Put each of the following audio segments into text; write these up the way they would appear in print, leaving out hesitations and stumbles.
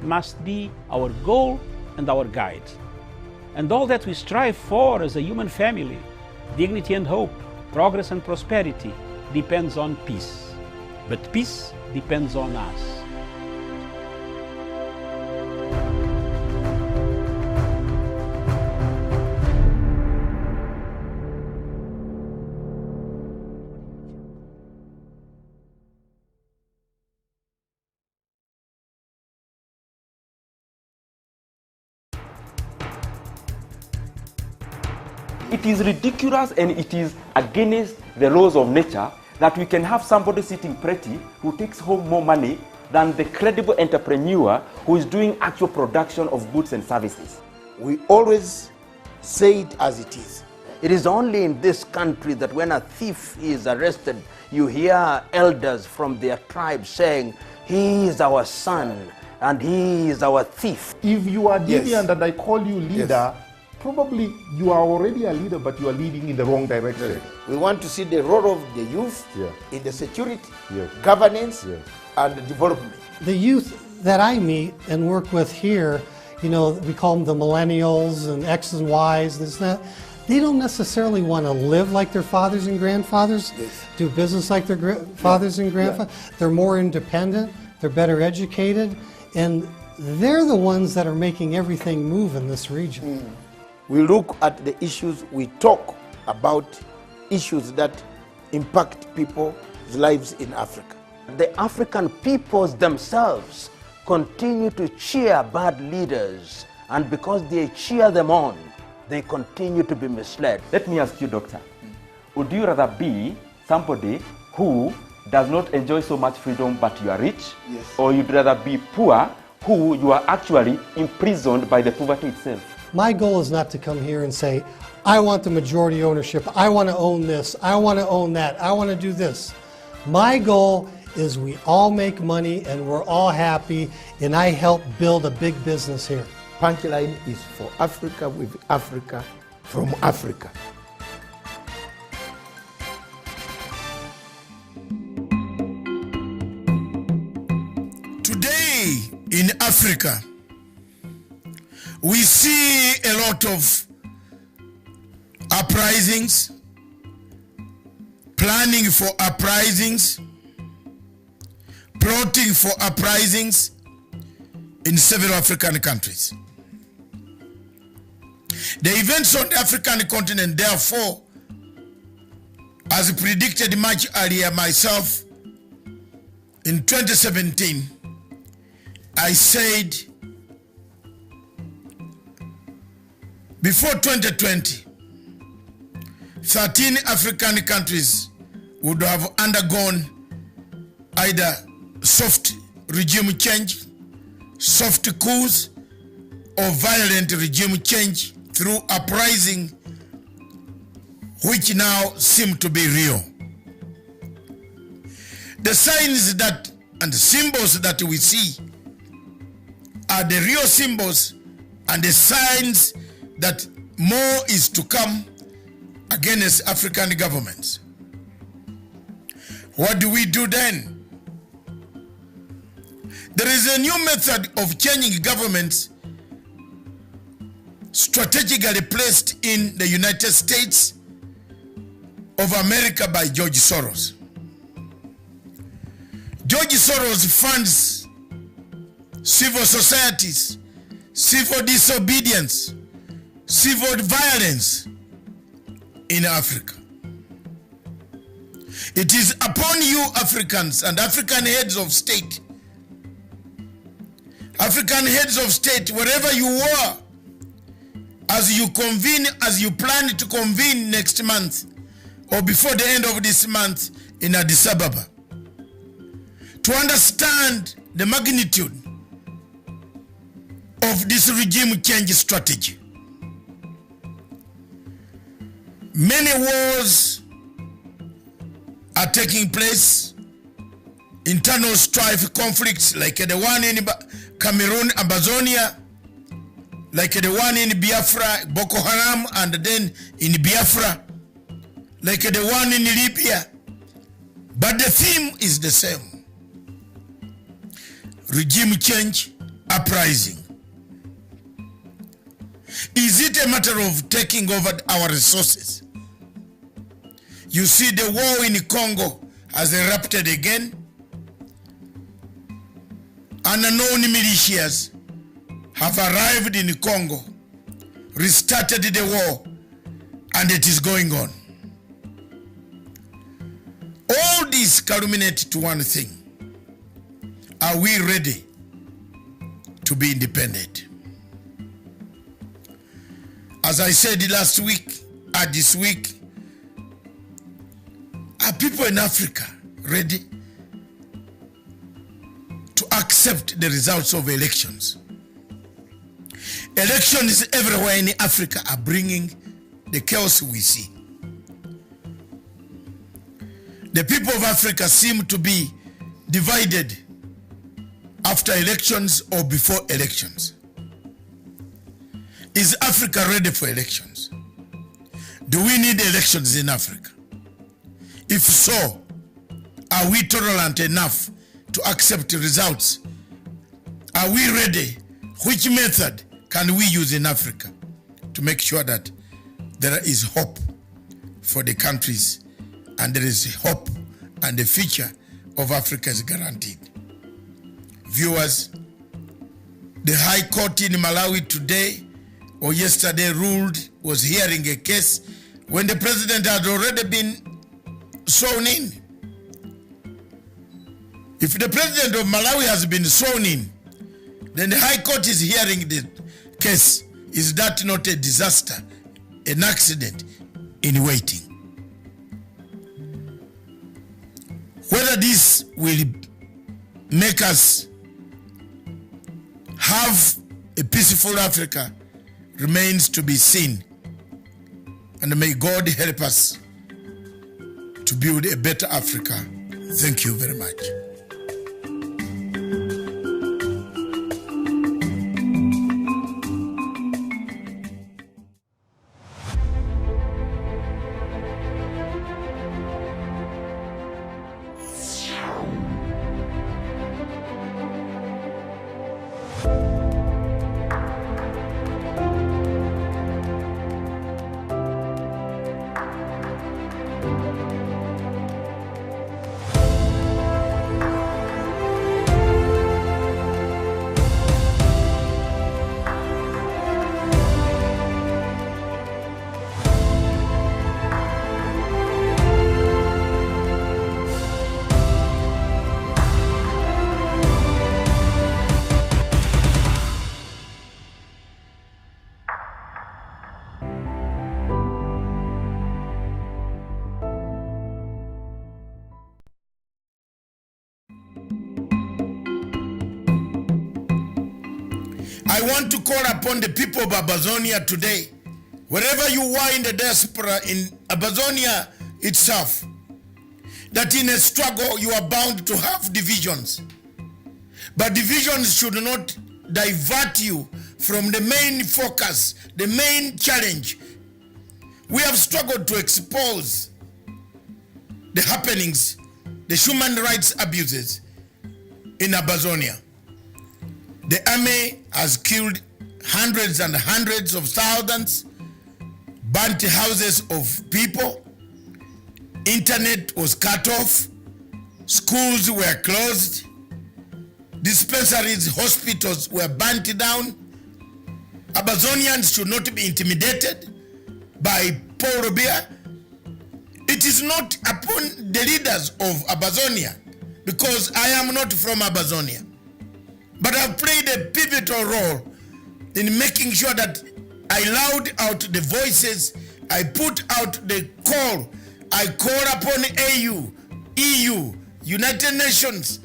must be our goal and our guide. And all that we strive for as a human family, dignity and hope, progress and prosperity, depends on peace. But peace depends on us. It is ridiculous and it is against the laws of nature that we can have somebody sitting pretty who takes home more money than the credible entrepreneur who is doing actual production of goods and services. We always say it as it is. It is only in this country that when a thief is arrested, you hear elders from their tribe saying, "He is our son and he is our thief." If you are deviant Yes. and I call you leader, Yes. probably you are already a leader, but you are leading in the wrong direction. We want to see the role of the youth Yeah. in the security, Yes. governance, Yes. and development. The youth that I meet and work with here, you know, we call them the millennials and X's and Y's, this and that. They don't necessarily want to live like their fathers and grandfathers, Yes. do business like their fathers and grandfathers. They're more independent, they're better educated, and they're the ones that are making everything move in this region. We look at the issues, we talk about issues that impact people's lives in Africa. The African peoples themselves continue to cheer bad leaders, and because they cheer them on, they continue to be misled. Let me ask you, doctor, would you rather be somebody who does not enjoy so much freedom but you are rich? Yes. Or you'd rather be poor who you are actually imprisoned by the poverty itself? My goal is not to come here and say, I want the majority ownership, I want to own this, I want to own that, I want to do this. My goal is we all make money and we're all happy, and I help build a big business here. Punchline is for Africa, with Africa, from Africa. Today in Africa, we see a lot of uprisings, planning for uprisings, plotting for uprisings in several African countries. The events on the African continent, therefore, as predicted much earlier myself, in 2017, I said, before 2020, 13 African countries would have undergone either soft regime change, soft coups, or violent regime change through uprising, which now seem to be real. The signs that and symbols that we see are the real symbols and the signs that more is to come against African governments. What do we do then? There is a new method of changing governments strategically placed in the United States of America by George Soros. George Soros funds civil societies, civil disobedience, civil violence in Africa. It is upon you, Africans and African heads of state, wherever you are, as you convene, as you plan to convene next month or before the end of this month in Addis Ababa, to understand the magnitude of this regime change strategy. Many wars are taking place, internal strife, conflicts like the one in Cameroon, Amazonia, like the one in Biafra, Boko Haram, and then in Biafra, like the one in Libya. But the theme is the same. Regime change uprising? Is it a matter of taking over our resources? You see, the war in Congo has erupted again. Unknown militias have arrived in Congo, restarted the war, and it is going on. All these culminate to one thing. Are we ready to be independent? As I said last week, this week, are people in Africa ready to accept the results of elections? Elections everywhere in Africa are bringing the chaos we see. The people of Africa seem to be divided after elections or before elections. Is Africa ready for elections? Do we need elections in Africa? If so, are we tolerant enough to accept results? Are we ready? Which method can we use in Africa to make sure that there is hope for the countries and there is hope and the future of Africa is guaranteed? Viewers, the High Court in Malawi today or yesterday was hearing a case when the president had already been sworn in. If the president of Malawi has been sworn in, then the High Court is hearing the case. Is that not a disaster, an accident in waiting? Whether this will make us have a peaceful Africa remains to be seen. And may God help us to build a better Africa. Thank you very much. I want to call upon the people of Amazonia today, wherever you are in the diaspora in Amazonia itself, that in a struggle you are bound to have divisions. But divisions should not divert you from the main focus, the main challenge. We have struggled to expose the happenings, the human rights abuses in Amazonia. The army has killed hundreds and hundreds of thousands, burnt houses of people, internet was cut off, schools were closed, dispensaries, hospitals were burnt down. Amazonians should not be intimidated by Paul Robia. It is not upon the leaders of Amazonia, because I am not from Amazonia, but I've played a pivotal role in making sure that I loud out the voices, I put out the call, I call upon AU, EU, United Nations,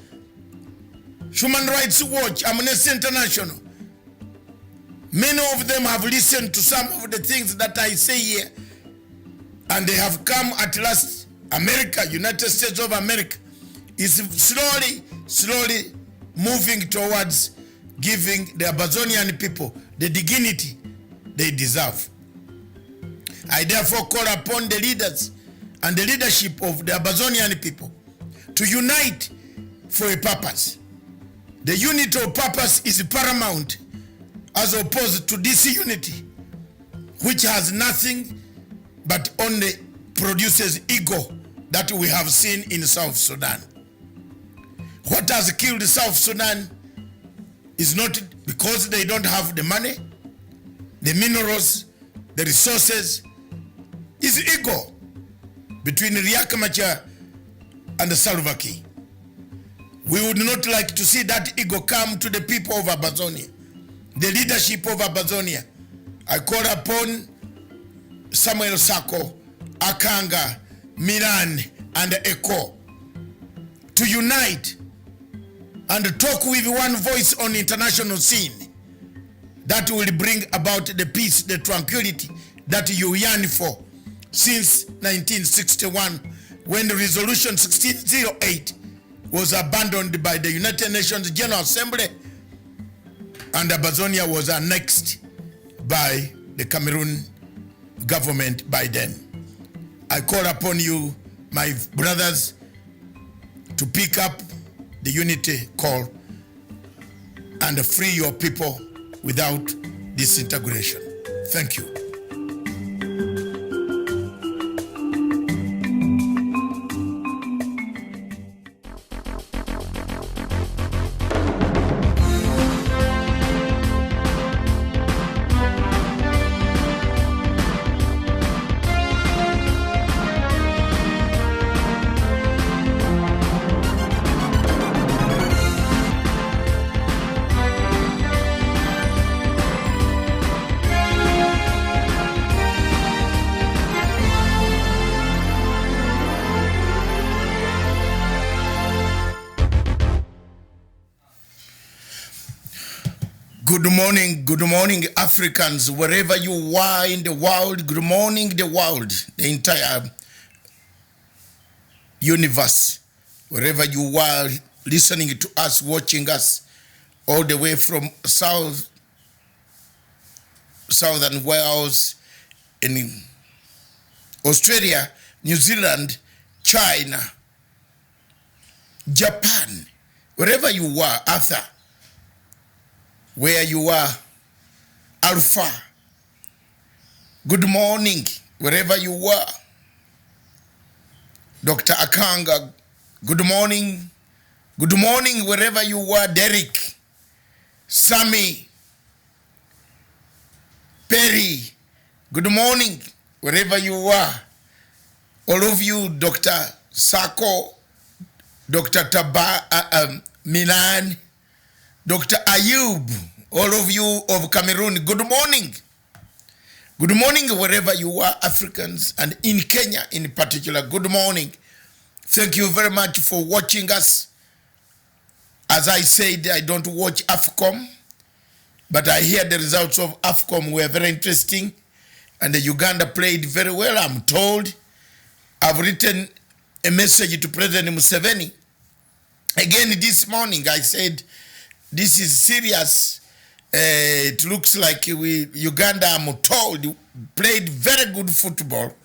Human Rights Watch, Amnesty International. Many of them have listened to some of the things that I say here, and they have come at last. America, United States of America, is slowly moving towards giving the Amazonian people the dignity they deserve. I therefore call upon the leaders and the leadership of the Amazonian people to unite for a purpose. The unity of purpose is paramount as opposed to disunity, which has nothing but only produces ego that we have seen in South Sudan. What has killed South Sudan is not because they don't have the money, the minerals, the resources, is ego between Riek Machar and Salva Kiir. We would not like to see that ego come to the people of Amazonia, the leadership of Amazonia. I call upon Samuel Sako, Akanga, Miran, and Eko to unite and talk with one voice on international scene that will bring about the peace, the tranquility that you yearn for since 1961, when the resolution 1608 was abandoned by the United Nations General Assembly and Amazonia was annexed by the Cameroon government by then. I call upon you, my brothers, to pick up the unity call and free your people without disintegration. Thank you. Good morning, Africans, wherever you are in the world. Good morning, the world, the entire universe, wherever you are listening to us, watching us, all the way from Southern Wales, in Australia, New Zealand, China, Japan, wherever you are, Arthur, where you are, Alpha, good morning, wherever you are. Dr. Akanga, good morning, wherever you are. Derek, Sammy, Perry, good morning, wherever you are. All of you, Dr. Sako, Dr. Milan, Dr. Ayub, all of you of Cameroon, good morning. Good morning wherever you are, Africans, and in Kenya in particular, good morning. Thank you very much for watching us. As I said, I don't watch AFCOM, but I hear the results of AFCOM were very interesting, and the Uganda played very well, I'm told. I've written a message to President Museveni. Again this morning, I said, this is serious. It looks like Uganda, I'm told, played very good football.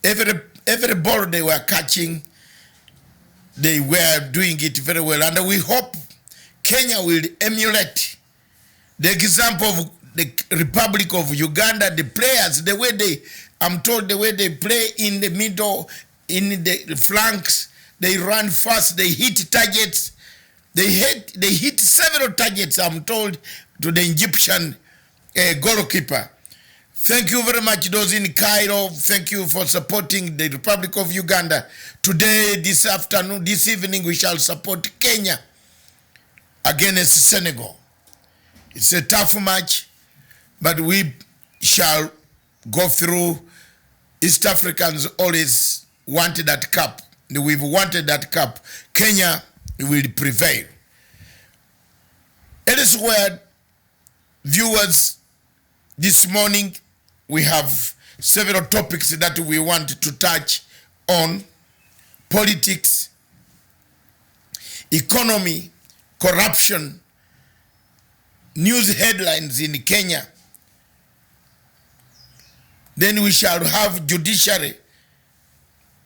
Every ball they were catching, they were doing it very well. And we hope Kenya will emulate the example of the Republic of Uganda, the players, the way they, I'm told, the way they play in the middle, in the flanks, they run fast, they hit targets. They hit several targets, I'm told, to the Egyptian goalkeeper. Thank you very much, those in Cairo. Thank you for supporting the Republic of Uganda. Today, this afternoon, this evening, we shall support Kenya against Senegal. It's a tough match, but we shall go through. East Africans always wanted that cup. We've wanted that cup. Kenya will prevail. Elsewhere, viewers, this morning we have several topics that we want to touch on: politics, economy, corruption, news headlines in Kenya. Then we shall have judiciary,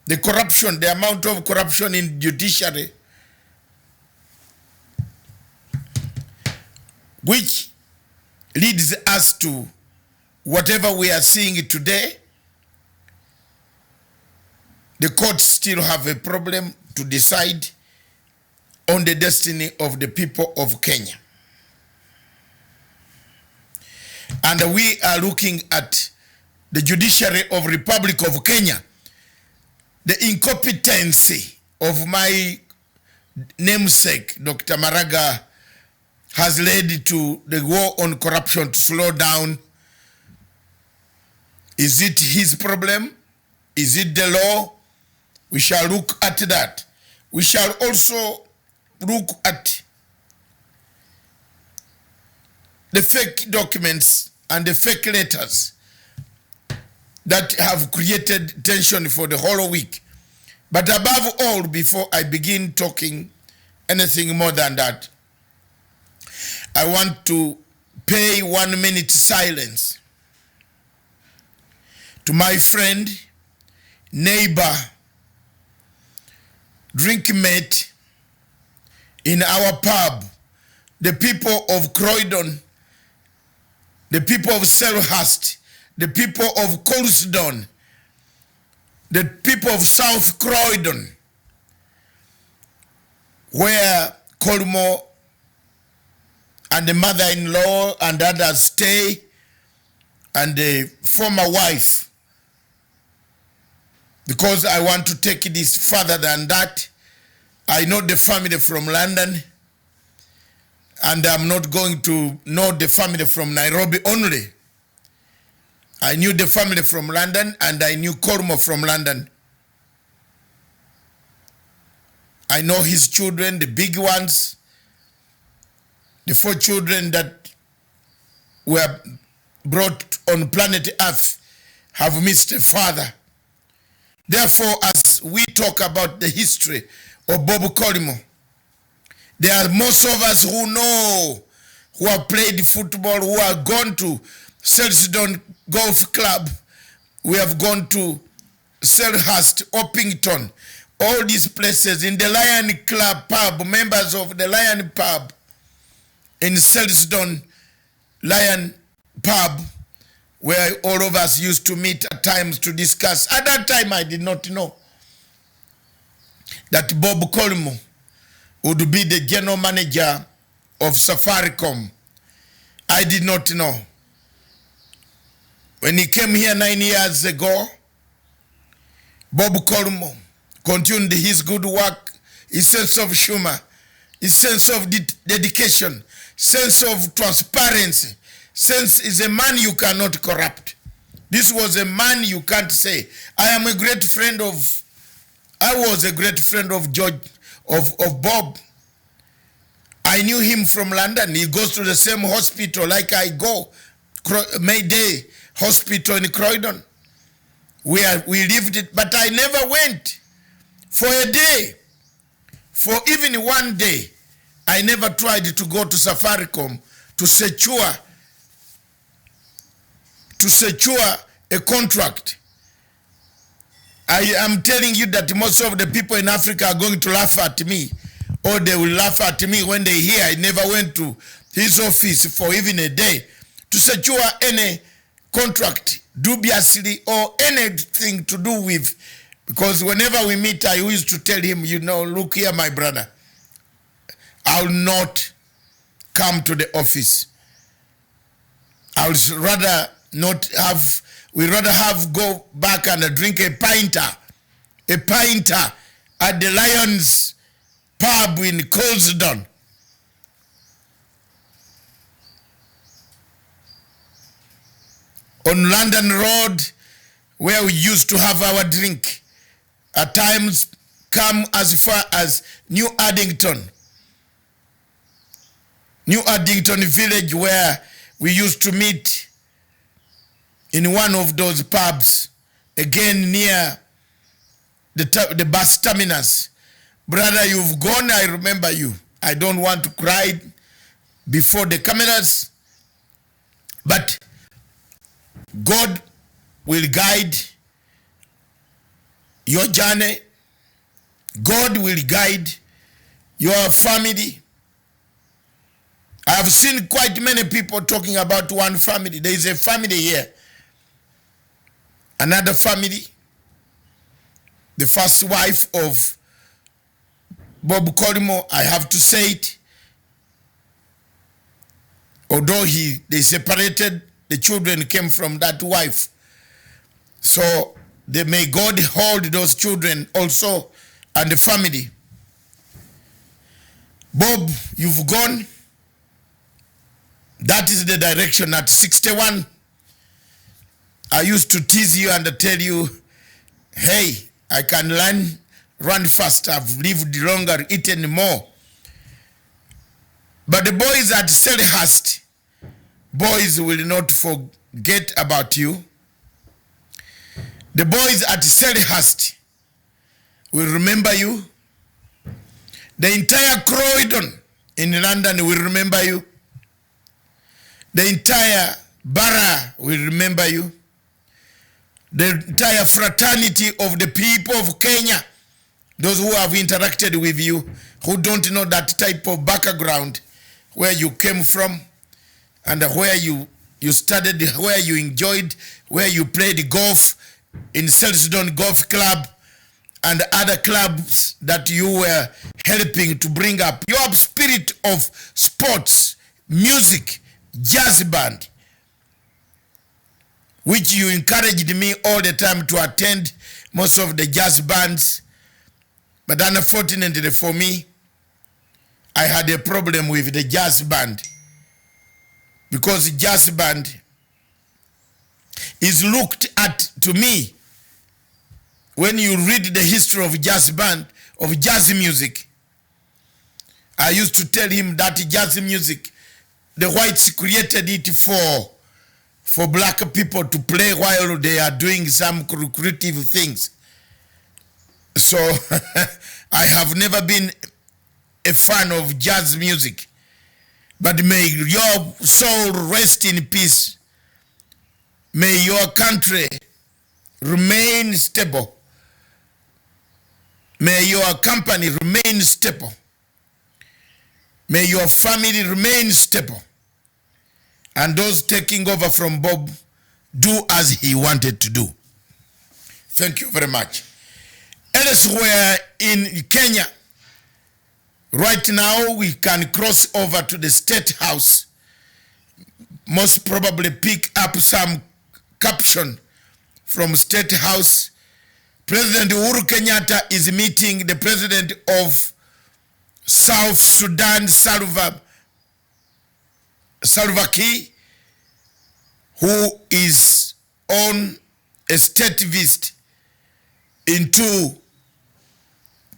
the corruption, the amount of corruption in judiciary. which leads us to whatever we are seeing today. The courts still have a problem to decide on the destiny of the people of Kenya. And we are looking at the judiciary of Republic of Kenya. The incompetency of my namesake, Dr. Maraga, has led to the war on corruption to slow down. Is it his problem? Is it the law? We shall look at that. We shall also look at the fake documents and the fake letters that have created tension for the whole week. But above all, before I begin talking anything more than that, I want to pay 1 minute silence to my friend, neighbor, drink mate in our pub, the people of Croydon, the people of Selhurst, the people of Colston, the people of South Croydon, where Colmo and the mother-in-law and others stay, and the former wife. Because I want to take this further than that, I know the family from London, and I'm not going to know the family from Nairobi only. I knew the family from London, and I knew Kormo from London. I know his children, the big ones, the 4 children that were brought on planet Earth have missed a father. Therefore, as we talk about the history of Bob Colimo, there are most of us who know, who have played football, who have gone to Selhurst Golf Club, we have gone to Selhurst, Orpington, all these places, in the Lion Club pub, members of the Lion pub, in Selhurst Lion pub, where all of us used to meet at times to discuss. At that time, I did not know that Bob Colimo would be the general manager of Safaricom. I did not know. When he came here 9 years ago, Bob Colimo continued his good work, his sense of humor, his sense of dedication, sense of transparency. Sense is a man you cannot corrupt. This was a man you can't say, I was a great friend of Bob. I knew him from London. He goes to the same hospital like I go, Mayday Hospital in Croydon. We lived it, but I never went for a day. For even one day, I never tried to go to Safaricom to secure a contract. I am telling you that most of the people in Africa are going to laugh at me, or they will laugh at me when they hear I never went to his office for even a day to secure any contract dubiously or anything to do with, because whenever we meet, I used to tell him, you know, look here, my brother, I'll not come to the office. I'll rather not have, we rather have go back and drink a pinter at the Lions pub in Colston. On London Road, where we used to have our drink, at times come as far as New Addington village, where we used to meet in one of those pubs, again near the bus terminus. Brother, you've gone, I remember you. I don't want to cry before the cameras, but God will guide your journey. God will guide your family. I have seen quite many people talking about one family. There is a family here. Another family. The first wife of Bob Corimo, I have to say it. Although they separated, the children came from that wife. So may God hold those children also and the family. Bob, you've gone. That is the direction. At 61, I used to tease you and tell you, hey, I can run fast. I've lived longer, eaten more. But the boys at Selhurst, boys will not forget about you. The boys at Selhurst will remember you. The entire Croydon in London will remember you. The entire Borough will remember you. The entire fraternity of the people of Kenya, those who have interacted with you, who don't know that type of background, where you came from, and where you studied, where you enjoyed, where you played golf in Selsdon Golf Club, and other clubs that you were helping to bring up. Your spirit of sports, music, jazz band, which you encouraged me all the time to attend most of the jazz bands. But unfortunately for me, I had a problem with the jazz band, because jazz band is looked at, to me, when you read the history of jazz band, of jazz music. I used to tell him that jazz music, the whites created it for black people to play while they are doing some creative things. So I have never been a fan of jazz music. But may your soul rest in peace. May your country remain stable. May your company remain stable. May your family remain stable. And those taking over from Bob do as he wanted to do. Thank you very much. Elsewhere in Kenya, right now we can cross over to the State House, most probably pick up some caption from State House. President Uhuru Kenyatta is meeting the president of South Sudan, Salva Kiir, who is on a state visit into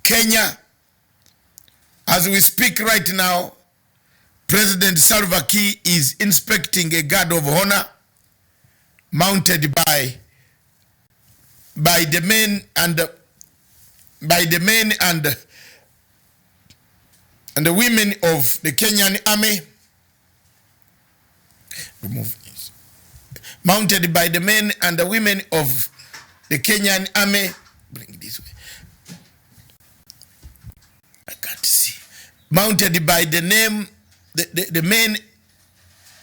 Kenya. As we speak right now, President Salva Kiir is inspecting a guard of honor mounted by the men and the women of the Kenyan army. Remove this. Mounted by the men and the women of the Kenyan army. Bring it this way. I can't see. Mounted by the men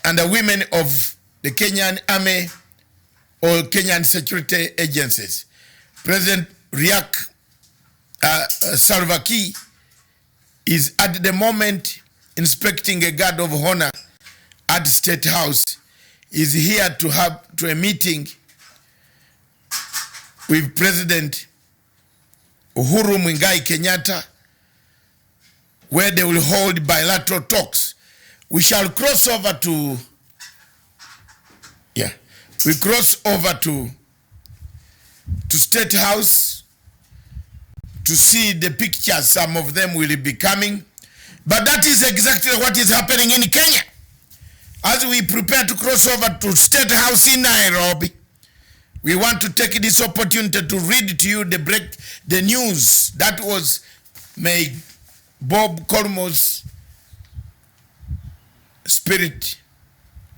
and the women of the Kenyan army or Kenyan security agencies. President Salva Kiir is at the moment inspecting a guard of honor at State House. Is here to a meeting with President Uhuru Kenyatta, where they will hold bilateral talks. We shall cross over to, we cross over to State House to see the pictures. Some of them will be coming. But that is exactly what is happening in Kenya. As we prepare to cross over to State House in Nairobi, we want to take this opportunity to read to you the news. That was, may Bob Corimo's spirit,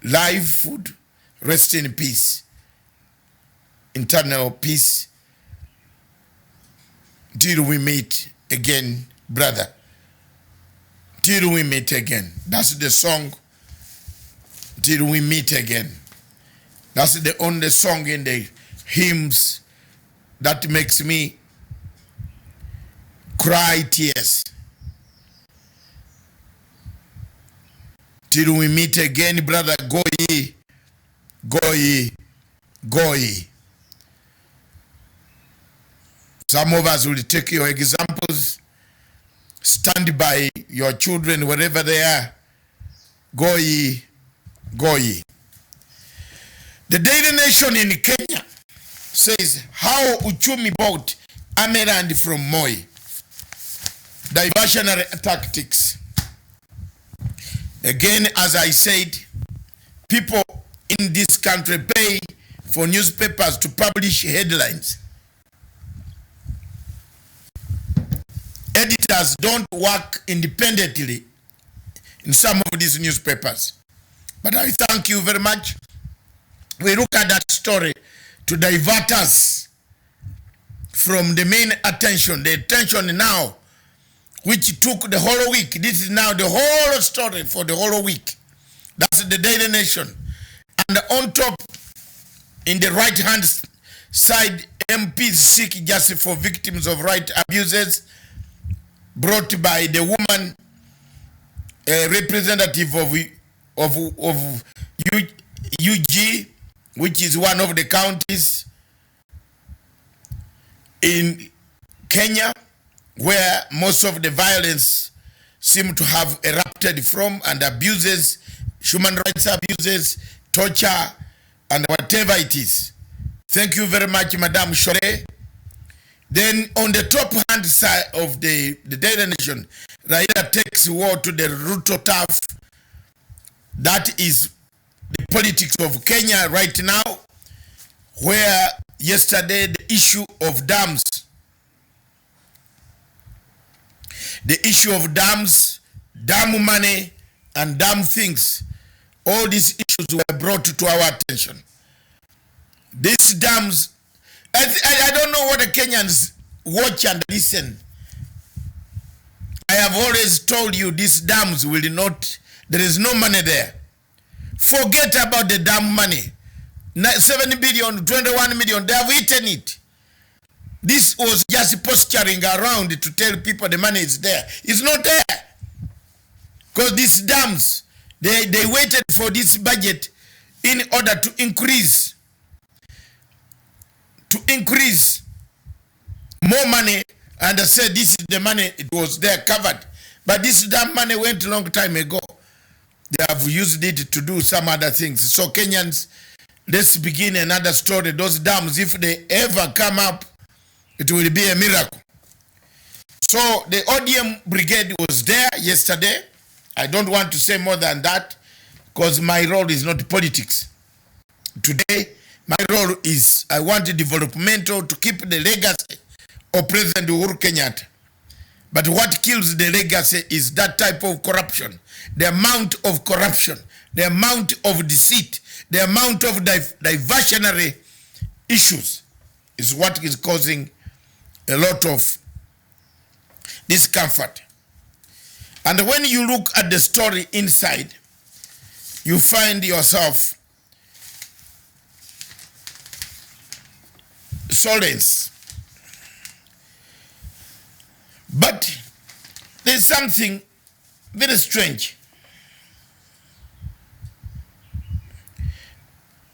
life, food, rest in peace, internal peace, till we meet again, brother. Till we meet again. That's the song. Till we meet again. That's the only song in the hymns that makes me cry tears. Till we meet again, brother, go ye, go ye, go ye. Some of us will take your examples. Stand by your children wherever they are. Go ye, go ye. The Daily Nation in Kenya says how uchumi bought Amerand from Moi. Diversionary tactics. Again, as I said, people in this country pay for newspapers to publish headlines. Editors don't work independently in some of these newspapers. But I thank you very much. We look at that story to divert us from the main attention, the attention now, which took the whole week. This is now the whole story for the whole week. That's the Daily Nation. And on top, in the right-hand side, MPs seek justice for victims of right abuses brought by the woman representative of UG, which is one of the counties in Kenya, where most of the violence seem to have erupted from, and abuses, human rights abuses, torture, and whatever it is. Thank you very much, Madam Shore. Then on the top hand side of the Daily Nation, Raila takes war to the Ruto turf. That is the politics of Kenya right now, where yesterday the issue of dams, dam money, and dam things, all these issues were brought to our attention. These dams, I don't know what the Kenyans watch and listen. I have always told you these dams will not, there is no money there. Forget about the dam money. 7 billion, 21 million, they have eaten it. This was just posturing around to tell people the money is there. It's not there. Because these dams, they waited for this budget in order to increase more money, and they said this is the money, it was there covered. But this dam money went a long time ago. They have used it to do some other things. So Kenyans, let's begin another story. Those dams, if they ever come up, it will be a miracle. So the ODM brigade was there yesterday. I don't want to say more than that because my role is not politics. Today, my role is I want developmental to keep the legacy of President Uhuru Kenyatta. But what kills the legacy is that type of corruption. The amount of corruption, the amount of deceit, the amount of diversionary issues is what is causing a lot of discomfort. And when you look at the story inside, you find yourself solace. But there's something very strange.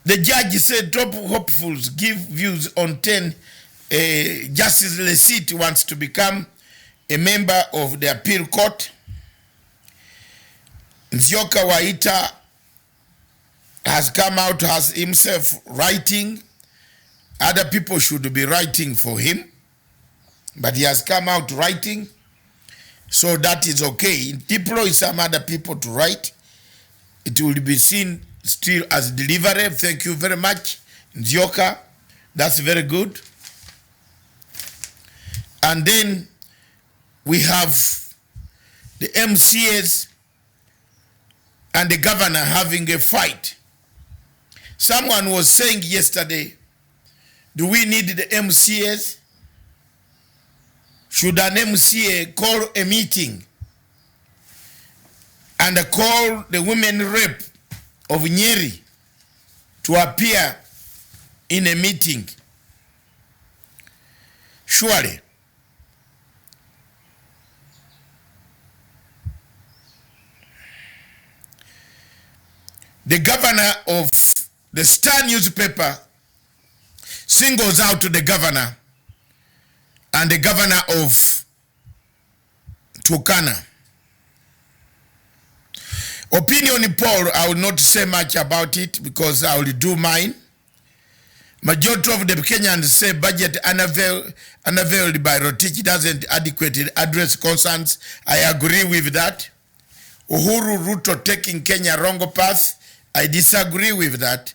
The judge said top hopefuls give views on 10. Justice Lesit wants to become a member of the appeal court. Nzioka Waita has come out as himself writing. Other people should be writing for him, but he has come out writing, so that is okay. Deploy some other people to write. It will be seen still as delivery. Thank you very much, Nzioka. That's very good. And then we have the MCAs and the governor having a fight. Someone was saying yesterday, do we need the MCAs? Should an MCA call a meeting and call the women rep of Nyeri to appear in a meeting. Surely, the governor of the Star newspaper singles out the governor and the governor of Turkana. Opinion poll, I will not say much about it because I will do mine. Majority of the Kenyans say budget unveiled by Rotich doesn't adequately address concerns. I agree with that. Uhuru Ruto taking Kenya wrong path. I disagree with that.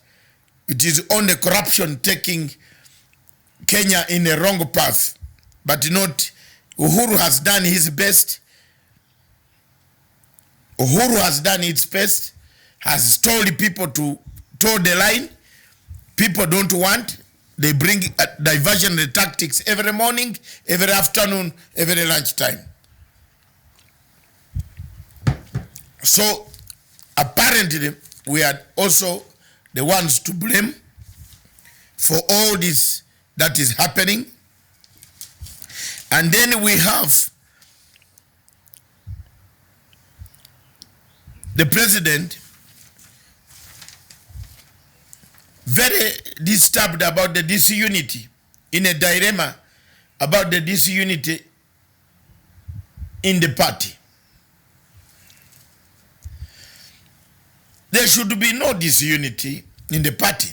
It is only corruption taking Kenya in a wrong path, but not. Uhuru has done his best. Uhuru has done its best, has told people to toe the line. People don't want. They bring diversionary tactics every morning, every afternoon, every lunchtime. So apparently we are also the ones to blame for all this that is happening. And then we have the president very disturbed about the disunity, in a dilemma about the disunity in the party. There should be no disunity in the party.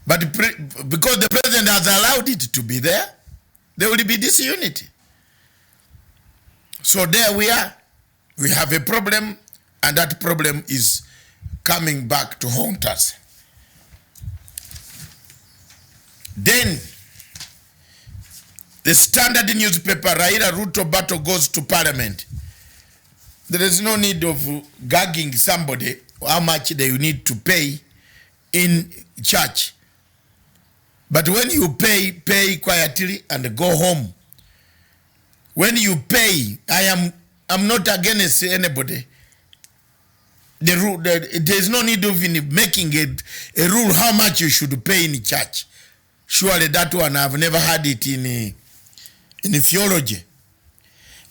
But because the president has allowed it to be there, there will be disunity. So there we are. We have a problem, and that problem is coming back to haunt us. Then, the Standard newspaper, Raila Ruto battle goes to parliament. There is no need of gagging somebody how much they need to pay in church. But when you pay quietly and go home. When you pay, I'm not against anybody. The rule, there is no need of making a rule how much you should pay in church. Surely that one, I've never had it in theology.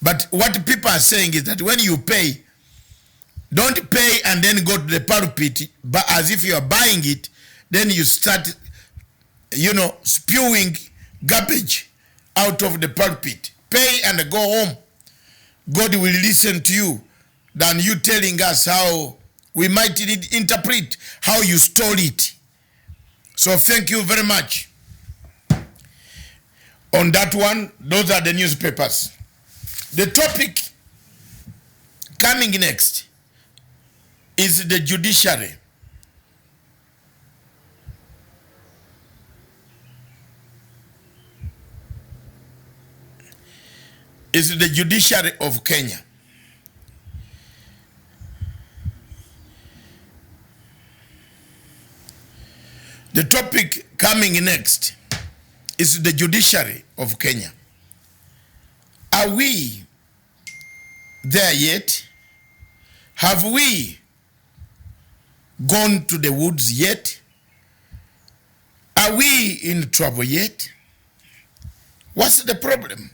But what people are saying is that when you pay, don't pay and then go to the pulpit, but as if you are buying it, then you start, spewing garbage out of the pulpit. Pay and go home. God will listen to you than you telling us how we might interpret how you stole it. So thank you very much. On that one, those are the newspapers. The topic coming next is the judiciary. Is the judiciary of Kenya. The topic coming next is the judiciary of Kenya. Are we there yet? Have we gone to the woods yet? Are we in trouble yet? What's the problem?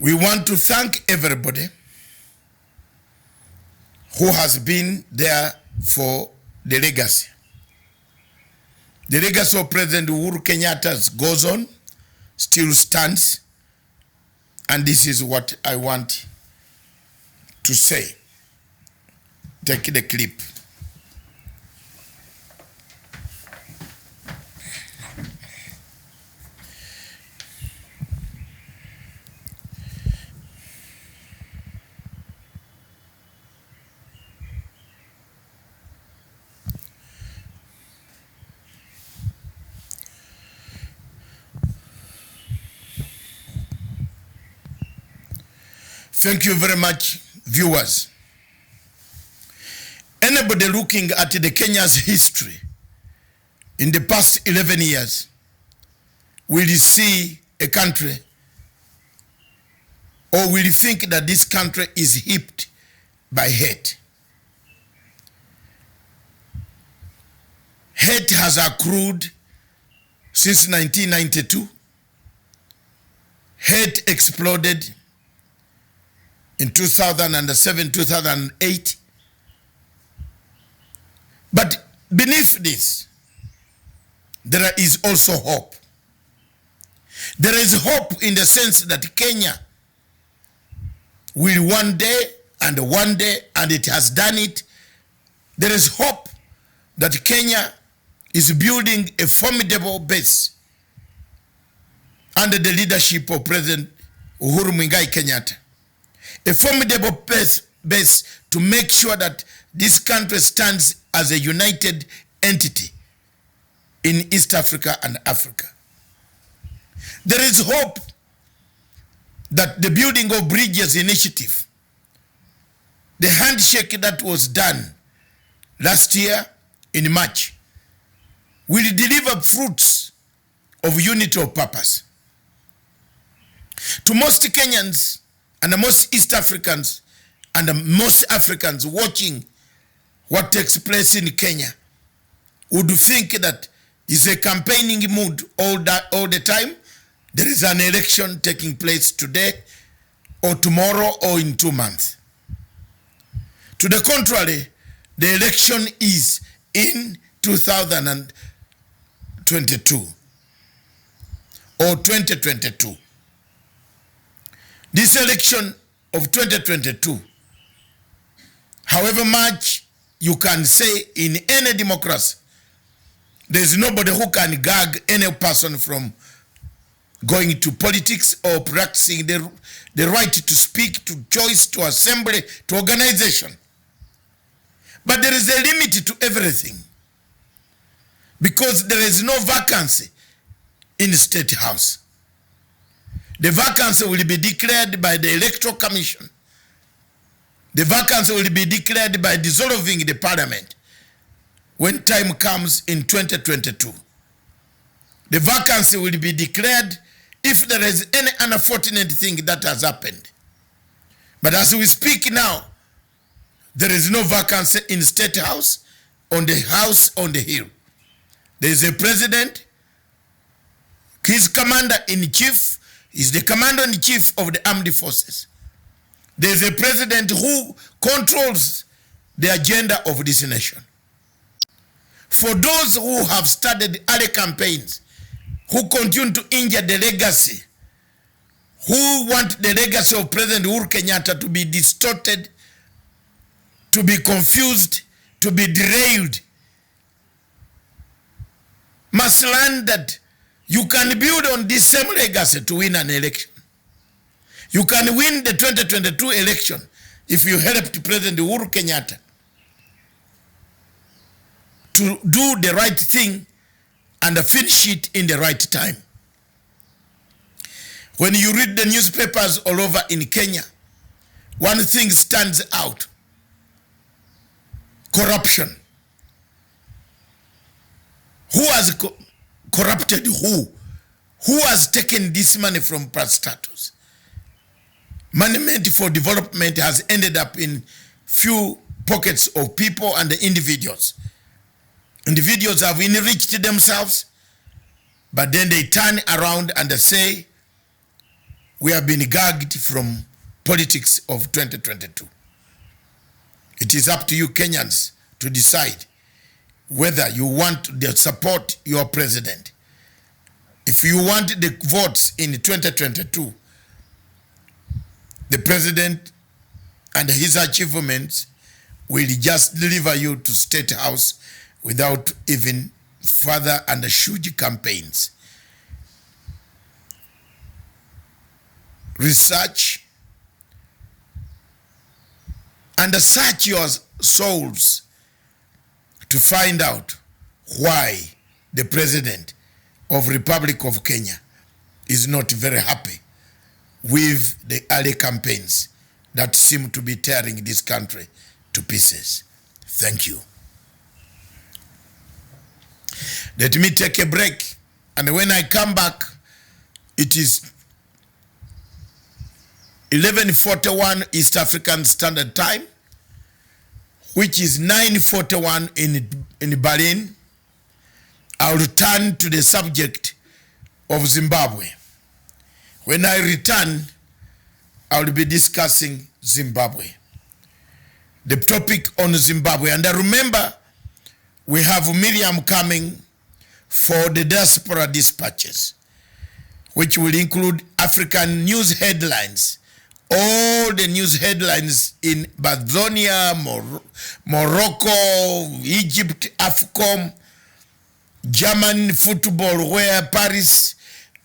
We want to thank everybody who has been there for the legacy. The legacy of President Uhuru Kenyatta goes on, still stands, and this is what I want to say. Take the clip. Thank you very much, viewers. Anybody looking at the Kenya's history in the past 11 years will see a country, or will think that this country is heaped by hate. Hate has accrued since 1992. Hate exploded in 2007, 2008. But beneath this, there is also hope. There is hope in the sense that Kenya will one day, and it has done it. There is hope that Kenya is building a formidable base under the leadership of President Uhuru Kenyatta. A formidable base to make sure that this country stands as a united entity in East Africa and Africa. There is hope that the building of bridges initiative, the handshake that was done last year in March, will deliver fruits of unity of purpose. To most Kenyans and most East Africans and most Africans watching what takes place in Kenya would think that it's a campaigning mood all the time. There is an election taking place today or tomorrow or in 2 months. To the contrary, the election is in 2022 or 2022. This election of 2022, however much you can say in any democracy, there's nobody who can gag any person from going to politics or practicing the right to speak, to choice, to assembly, to organization. But there is a limit to everything, because there is no vacancy in the State House. The vacancy will be declared by the Electoral Commission. The vacancy will be declared by dissolving the parliament when time comes in 2022. The vacancy will be declared if there is any unfortunate thing that has happened. But as we speak now, there is no vacancy in the State House on the hill. There is a president, his commander-in-chief is the commander-in-chief of the armed forces. There is a president who controls the agenda of this nation. For those who have started early campaigns, who continue to injure the legacy, who want the legacy of President Uhuru Kenyatta to be distorted, to be confused, to be derailed, must learn that you can build on this same legacy to win an election. You can win the 2022 election if you helped President Uhuru Kenyatta to do the right thing and finish it in the right time. When you read the newspapers all over in Kenya, one thing stands out: corruption. Who has corrupted who? Who has taken this money from parastatals? Money meant for development has ended up in few pockets of people and individuals. Individuals have enriched themselves, but then they turn around and they say, we have been gagged from politics of 2022. It is up to you Kenyans to decide whether you want to support your president. If you want the votes in 2022, the president and his achievements will just deliver you to State House without even further and huge campaigns. Research and search your souls to find out why the president of Republic of Kenya is not very happy with the early campaigns that seem to be tearing this country to pieces. Thank you. Let me take a break, and when I come back, it is 11:41 East African Standard Time, which is 9:41 in Berlin. I'll return to the subject of Zimbabwe. When I return, I'll be discussing Zimbabwe. The topic on Zimbabwe. And I remember, we have Miriam coming for the Diaspora Dispatches, which will include African news headlines, all the news headlines in Bazonia, Morocco, Egypt, AFCOM, German football, where Paris,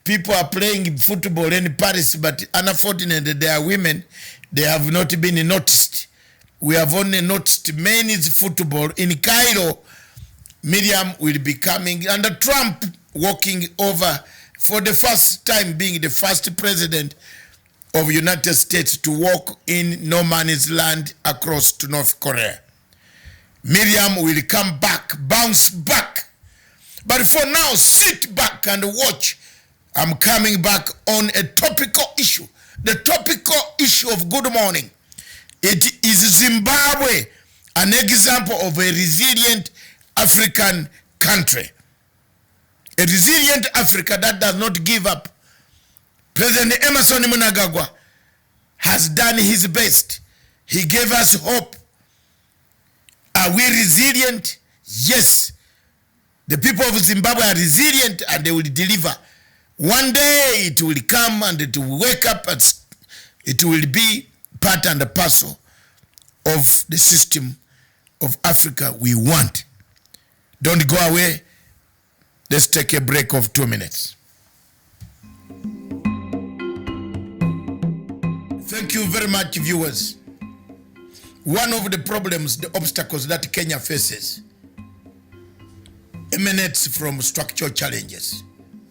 people are playing football in Paris, but unfortunately they are women, they have not been noticed. We have only noticed men's football in Cairo. Miriam will be coming, and Trump walking over for the first time, being the first president of the United States to walk in no man's land across to North Korea. Miriam will come back, bounce back. But for now, sit back and watch. I'm coming back on a topical issue. The topical issue of Good Morning. It is Zimbabwe, an example of a resilient African country. A resilient Africa that does not give up. President Emerson Mnangagwa has done his best. He gave us hope. Are we resilient? Yes. The people of Zimbabwe are resilient, and they will deliver. One day it will come and it will wake up, and it will be part and parcel of the system of Africa we want. Don't go away. Let's take a break of 2 minutes. Thank you very much, viewers. One of the problems, the obstacles that Kenya faces emanates from structural challenges,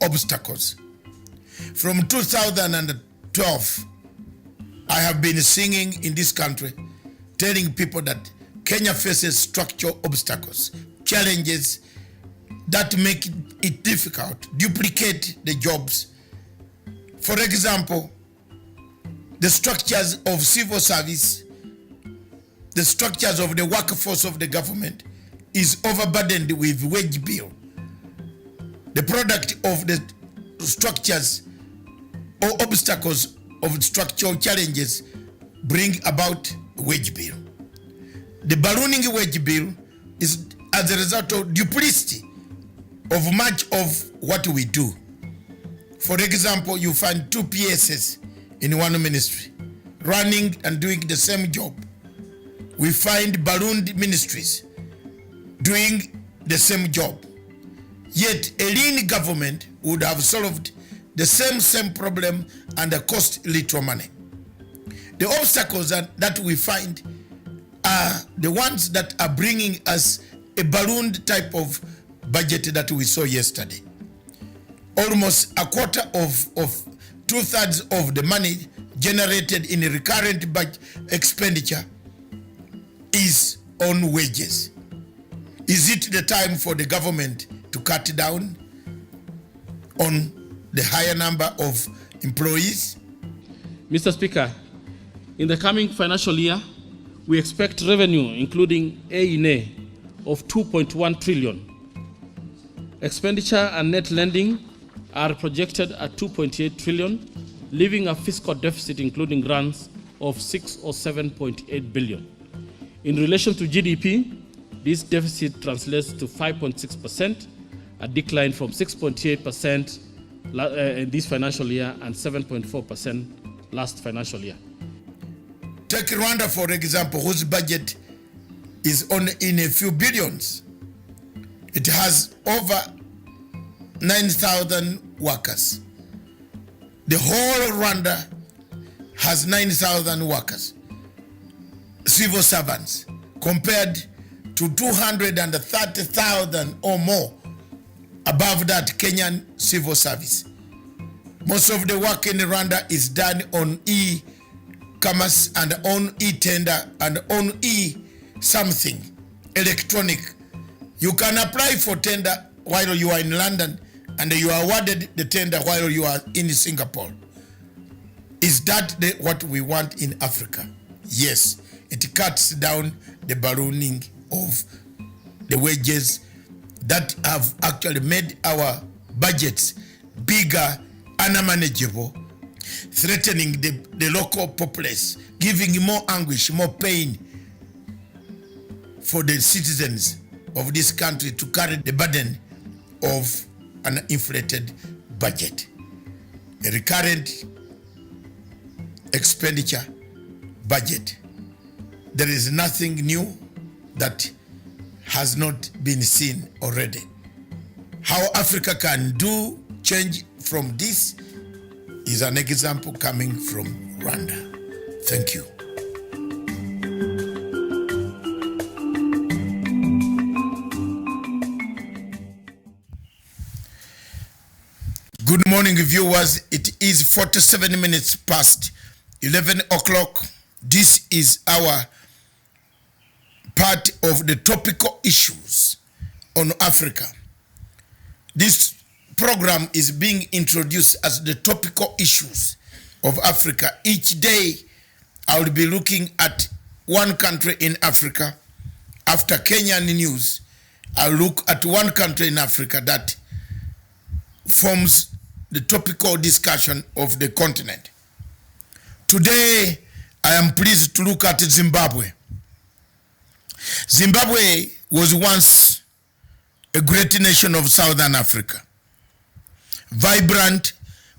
obstacles. From 2012, I have been singing in this country, telling people that Kenya faces structural obstacles, challenges that make it difficult, duplicate the jobs. For example, the structures of civil service, the structures of the workforce of the government is overburdened with wage bill. The product of the structures or obstacles of structural challenges bring about wage bill. The ballooning wage bill is as a result of duplicity of much of what we do. For example, you find two PSs in one ministry running and doing the same job. We find ballooned ministries doing the same job. Yet a lean government would have solved the same problem and cost little money. The obstacles that we find are the ones that are bringing us a ballooned type of budget that we saw yesterday. Almost a quarter of 2/3 of the money generated in a recurrent budget expenditure is on wages. Is it the time for the government to cut down on the higher number of employees? Mr. Speaker, in the coming financial year, we expect revenue, including A&A, of 2.1 trillion. Expenditure and net lending are projected at 2.8 trillion, leaving a fiscal deficit, including grants, of 6 or 7.8 billion. In relation to GDP, this deficit translates to 5.6%, a decline from 6.8% in this financial year and 7.4% last financial year. Take Rwanda, for example, whose budget is in a few billions. It has over 9,000 workers. The whole Rwanda has 9,000 workers, civil servants, compared to 230,000 or more above that Kenyan civil service. Most of the work in Rwanda is done on e-commerce and on e-tender and on e-something, electronic. You can apply for tender while you are in London and you are awarded the tender while you are in Singapore. Is that what we want in Africa? Yes, it cuts down the ballooning of the wages that have actually made our budgets bigger, unmanageable, threatening the local populace, giving more anguish, more pain for the citizens of this country to carry the burden of an inflated budget. A recurrent expenditure budget. There is nothing new that has not been seen already. How Africa can do change from this is an example coming from Rwanda. Thank you. Good morning, viewers. It is 47 minutes past 11 o'clock. This is our part of the topical issues on Africa. This program is being introduced as the topical issues of Africa. Each day, I will be looking at one country in Africa. After Kenyan news, I'll look at one country in Africa that forms the topical discussion of the continent. Today, I am pleased to look at Zimbabwe. Zimbabwe was once a great nation of Southern Africa. Vibrant,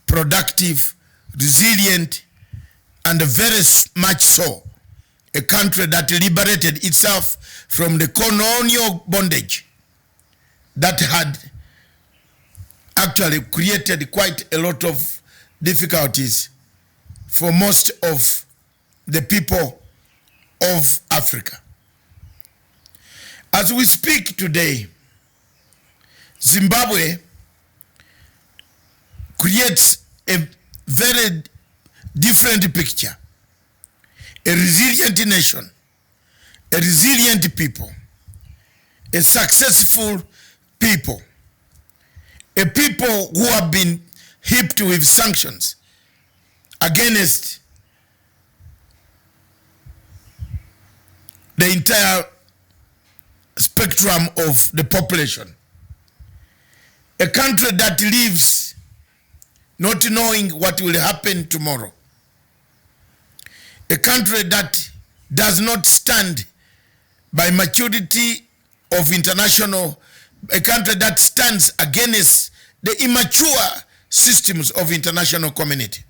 productive, resilient, and very much so, a country that liberated itself from the colonial bondage that had actually created quite a lot of difficulties for most of the people of Africa. As we speak today, Zimbabwe creates a very different picture. A resilient nation, a resilient people, a successful people, a people who have been hit with sanctions against the entire spectrum of the population. A country that lives not knowing what will happen tomorrow. A country that does not stand by maturity of international, a country that stands against the immature systems of international community.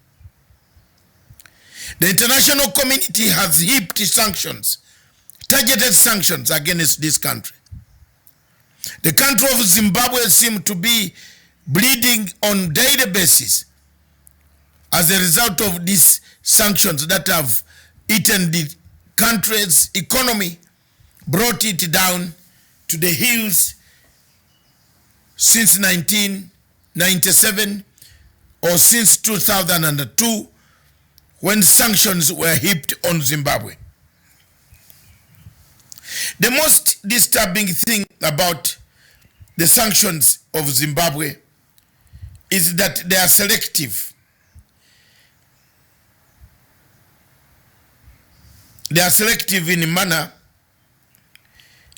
The international community has heaped sanctions, targeted sanctions against this country. The country of Zimbabwe seems to be bleeding on daily basis as a result of these sanctions that have eaten the country's economy, brought it down to the hills since 1997 or since 2002 when sanctions were heaped on Zimbabwe. The most disturbing thing about the sanctions of Zimbabwe is that they are selective. They are selective in manner.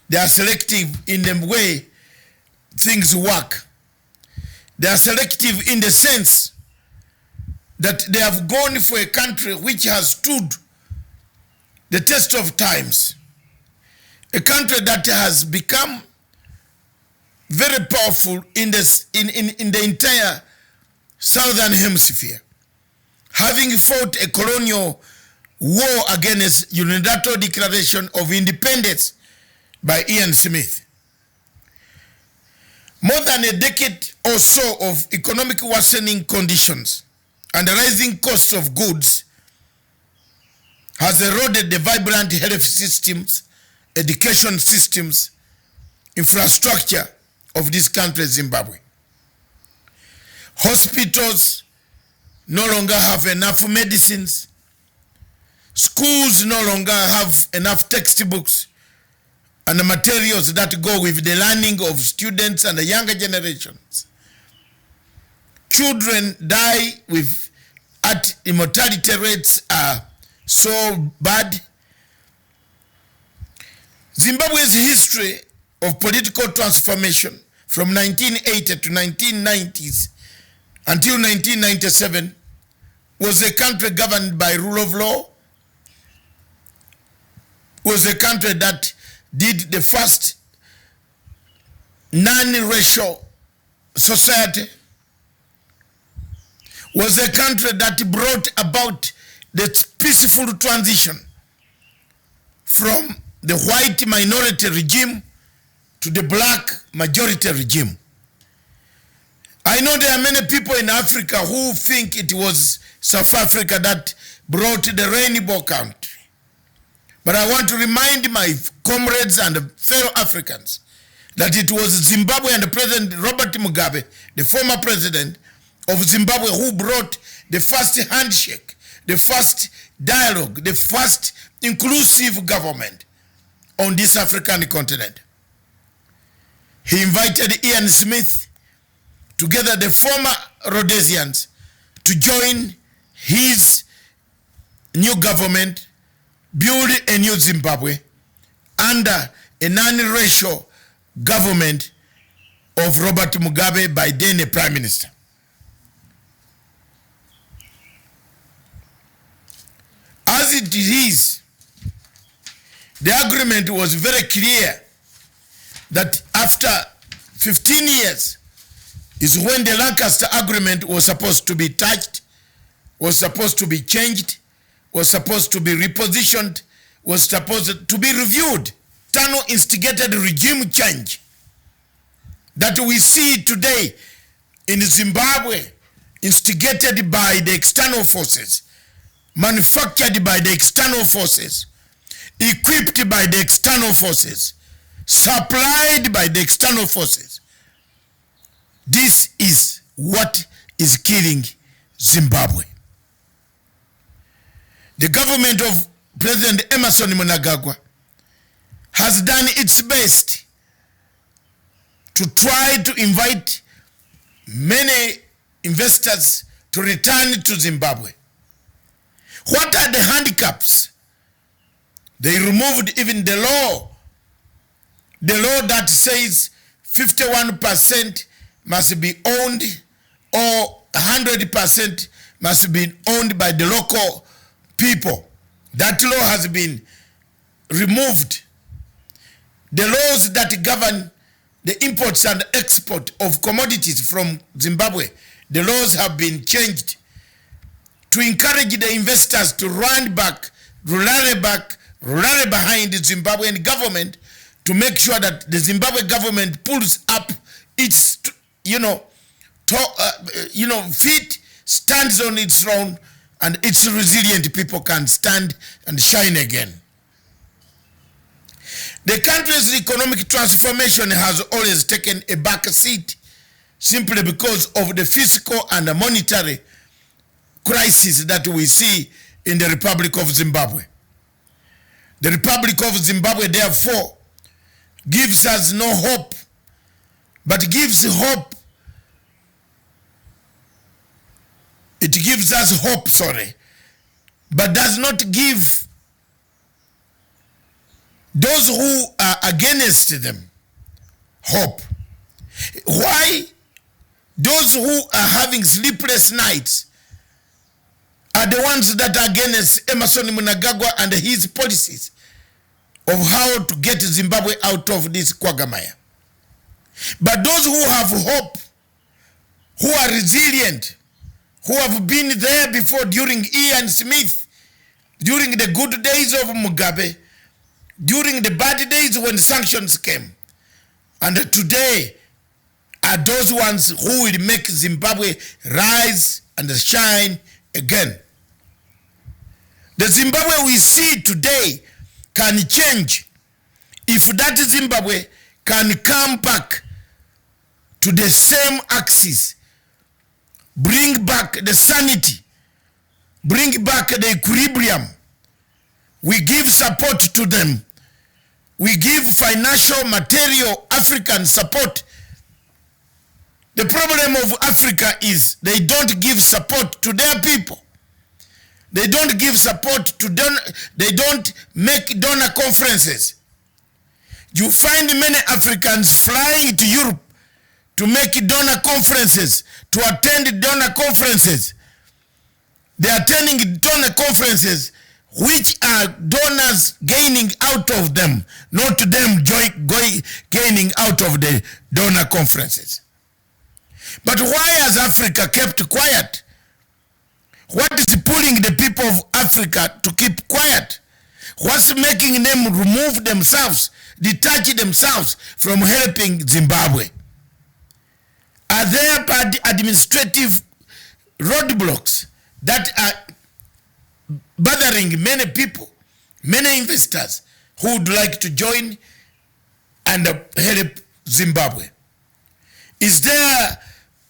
They are selective in the way things work. They are selective in the sense that they have gone for a country which has stood the test of times. A country that has become very powerful in the entire southern hemisphere, having fought a colonial war against unilateral declaration of independence by Ian Smith. More than a decade or so of economic worsening conditions and the rising costs of goods has eroded the vibrant health systems, education systems, infrastructure of this country, Zimbabwe. Hospitals no longer have enough medicines. Schools no longer have enough textbooks and the materials that go with the learning of students and the younger generations. Children die at immortality rates are so bad. Zimbabwe's history of political transformation from 1980 to 1990s until 1997 was a country governed by rule of law, was a country that did the first non-racial society, was a country that brought about the peaceful transition from the white minority regime to the black majority regime. I know there are many people in Africa who think it was South Africa that brought the rainbow country. But I want to remind my comrades and fellow Africans that it was Zimbabwe and President Robert Mugabe, the former president of Zimbabwe, who brought the first handshake, the first dialogue, the first inclusive government on this African continent. He invited Ian Smith, together the former Rhodesians, to join his new government, build a new Zimbabwe under a non-racial government of Robert Mugabe by then a prime minister. As it is, the agreement was very clear that after 15 years is when the Lancaster Agreement was supposed to be touched, was supposed to be changed, was supposed to be repositioned, was supposed to be reviewed. Tano instigated regime change that we see today in Zimbabwe, instigated by the external forces, manufactured by the external forces, equipped by the external forces, supplied by the external forces. This is what is killing Zimbabwe. The government of President Emerson Mnangagwa has done its best to try to invite many investors to return to Zimbabwe. What are the handicaps? They removed even the law that says 51% must be owned or 100% must be owned by the local people. That law has been removed. The laws that govern the imports and export of commodities from Zimbabwe, the laws have been changed to encourage the investors to rally behind the Zimbabwean government to make sure that the Zimbabwe government pulls up its, feet, stands on its own, and its resilient people can stand and shine again. The country's economic transformation has always taken a back seat simply because of the fiscal and the monetary crisis that we see in the Republic of Zimbabwe. The Republic of Zimbabwe, therefore, gives us no hope, but gives hope. It gives us hope, but does not give those who are against them hope. Why? Those who are having sleepless nights are the ones that are against Emerson Mnangagwa and his policies of how to get Zimbabwe out of this quagmire. But those who have hope, who are resilient, who have been there before during Ian Smith, during the good days of Mugabe, during the bad days when sanctions came, and today are those ones who will make Zimbabwe rise and shine again. The Zimbabwe we see today can change if that Zimbabwe can come back to the same axis, bring back the sanity, bring back the equilibrium. We give support to them. We give financial, material, African support. The problem of Africa is they don't give support to their people. They don't give support to they don't make donor conferences. You find many Africans flying to Europe to make donor conferences, to attend donor conferences. They are attending donor conferences which are donors gaining out of them, not them gaining out of the donor conferences. But why has Africa kept quiet? What is pulling the people of Africa to keep quiet? What's making them remove themselves, detach themselves from helping Zimbabwe? Are there bad administrative roadblocks that are bothering many people, many investors who would like to join and help Zimbabwe? Is there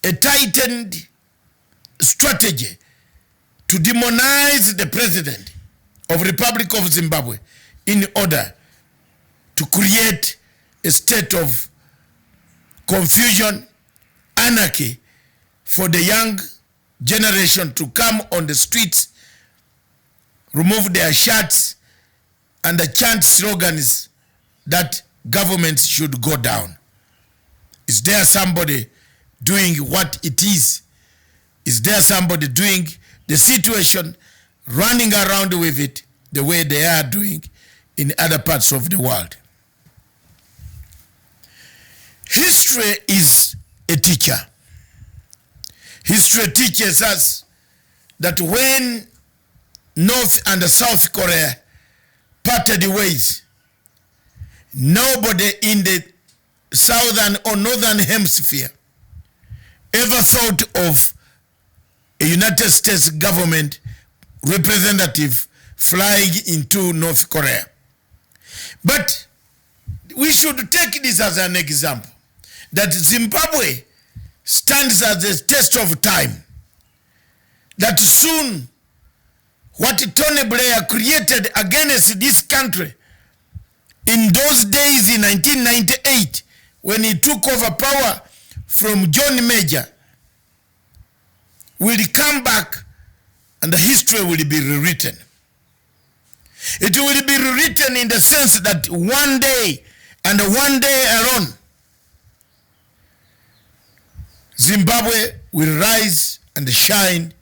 a tightened strategy to demonize the president of Republic of Zimbabwe in order to create a state of confusion, anarchy for the young generation to come on the streets, remove their shirts, and chant slogans that governments should go down? Is there somebody doing what it is? Is there somebody doing the situation, running around with it the way they are doing in other parts of the world? History is a teacher. History teaches us that when North and South Korea parted ways, nobody in the southern or northern hemisphere ever thought of a United States government representative flying into North Korea. But we should take this as an example, that Zimbabwe stands as a test of time, that soon what Tony Blair created against this country in those days in 1998 when he took over power from John Major will come back and the history will be rewritten. It will be rewritten in the sense that one day and one day alone, Zimbabwe will rise and shine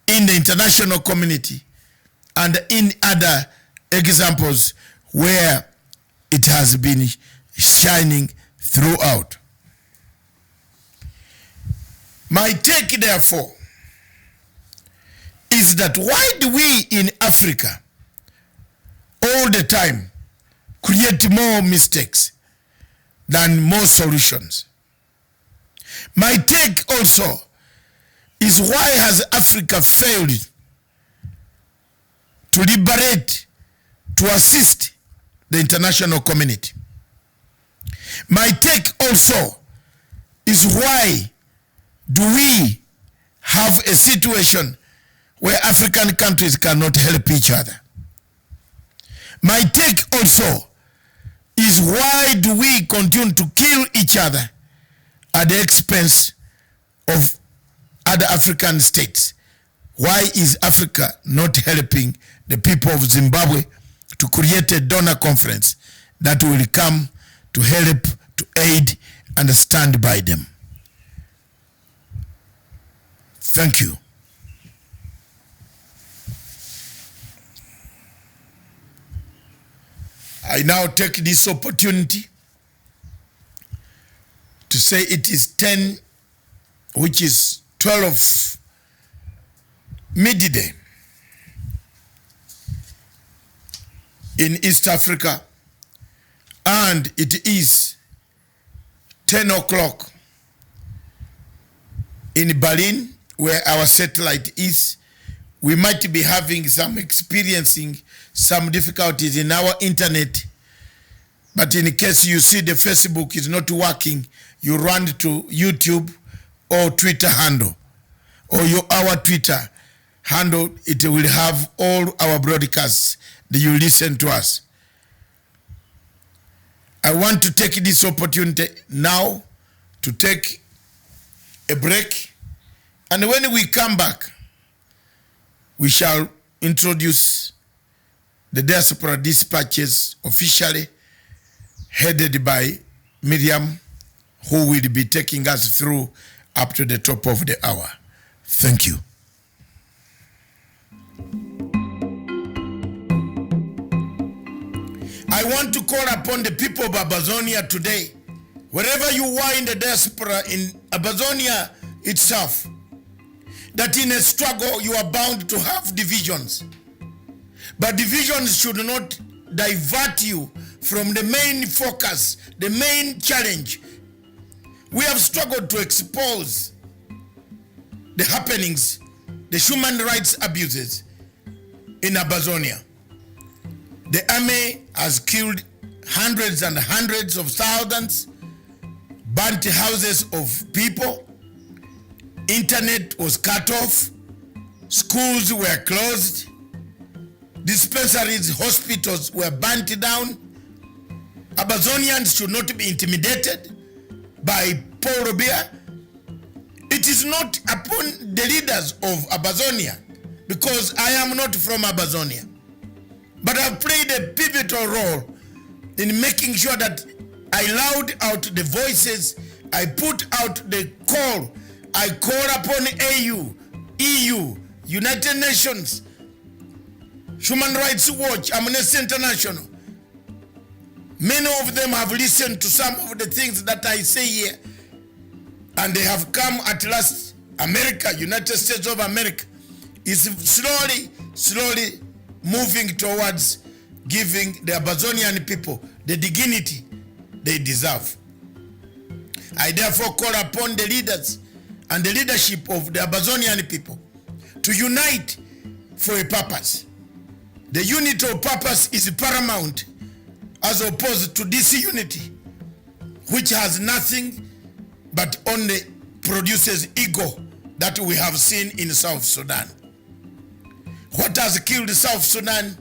in the international community and in other examples where it has been shining throughout. My take, therefore, is that why do we in Africa all the time create more mistakes than more solutions? My take also is why has Africa failed to liberate, to assist the international community? My take also is why do we have a situation where African countries cannot help each other? My take also is why do we continue to kill each other at the expense of other African states? Why is Africa not helping the people of Zimbabwe to create a donor conference that will come to help, to aid, and stand by them? Thank you. I now take this opportunity to say it is 10, which is 12 midday in East Africa, and it is 10 o'clock in Berlin, where our satellite is. We might be experiencing some difficulties in our internet, but in case you see the Facebook is not working, you run to YouTube or Twitter handle, or our Twitter handle. It will have all our broadcasts that you listen to us. I want to take this opportunity now to take a break, and when we come back, we shall introduce the Diaspora Dispatches officially, headed by Miriam, who will be taking us through up to the top of the hour. Thank you. I want to call upon the people of Amazonia today, wherever you are in the diaspora in Amazonia itself, that in a struggle you are bound to have divisions. But divisions should not divert you from the main focus, the main challenge. We have struggled to expose the happenings, the human rights abuses in Amazonia. The army has killed hundreds and hundreds of thousands, burnt houses of people, internet was cut off, schools were closed, dispensaries, hospitals were burnt down. Amazonians should not be intimidated by Paul Robia. It is not upon the leaders of Amazonia, because I am not from Amazonia, but I've played a pivotal role in making sure that I loud out the voices, I put out the call, I call upon AU, EU, United Nations, Human Rights Watch, Amnesty International. Many of them have listened to some of the things that I say here, and they have come at last. America, United States of America, is slowly moving towards giving the Amazonian people the dignity they deserve. I therefore call upon the leaders and the leadership of the Amazonian people to unite for a purpose. The unity of purpose is paramount, as opposed to disunity, which has nothing but only produces ego that we have seen in South Sudan. What has killed South Sudan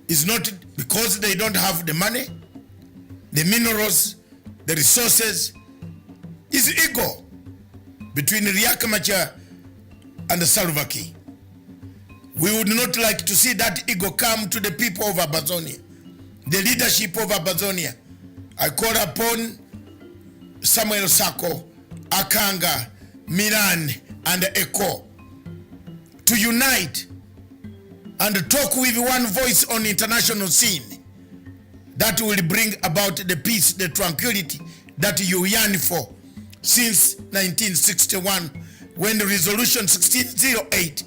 is not because they don't have the money, the minerals, the resources, is ego between Riek Machar and Salva Kiir. We would not like to see that ego come to the people of Amazonia, the leadership of Amazonia. I call upon Samuel Sako, Akanga, Milan, and Eko to unite and talk with one voice on international scene that will bring about the peace, the tranquility that you yearn for since 1961, when the resolution 1608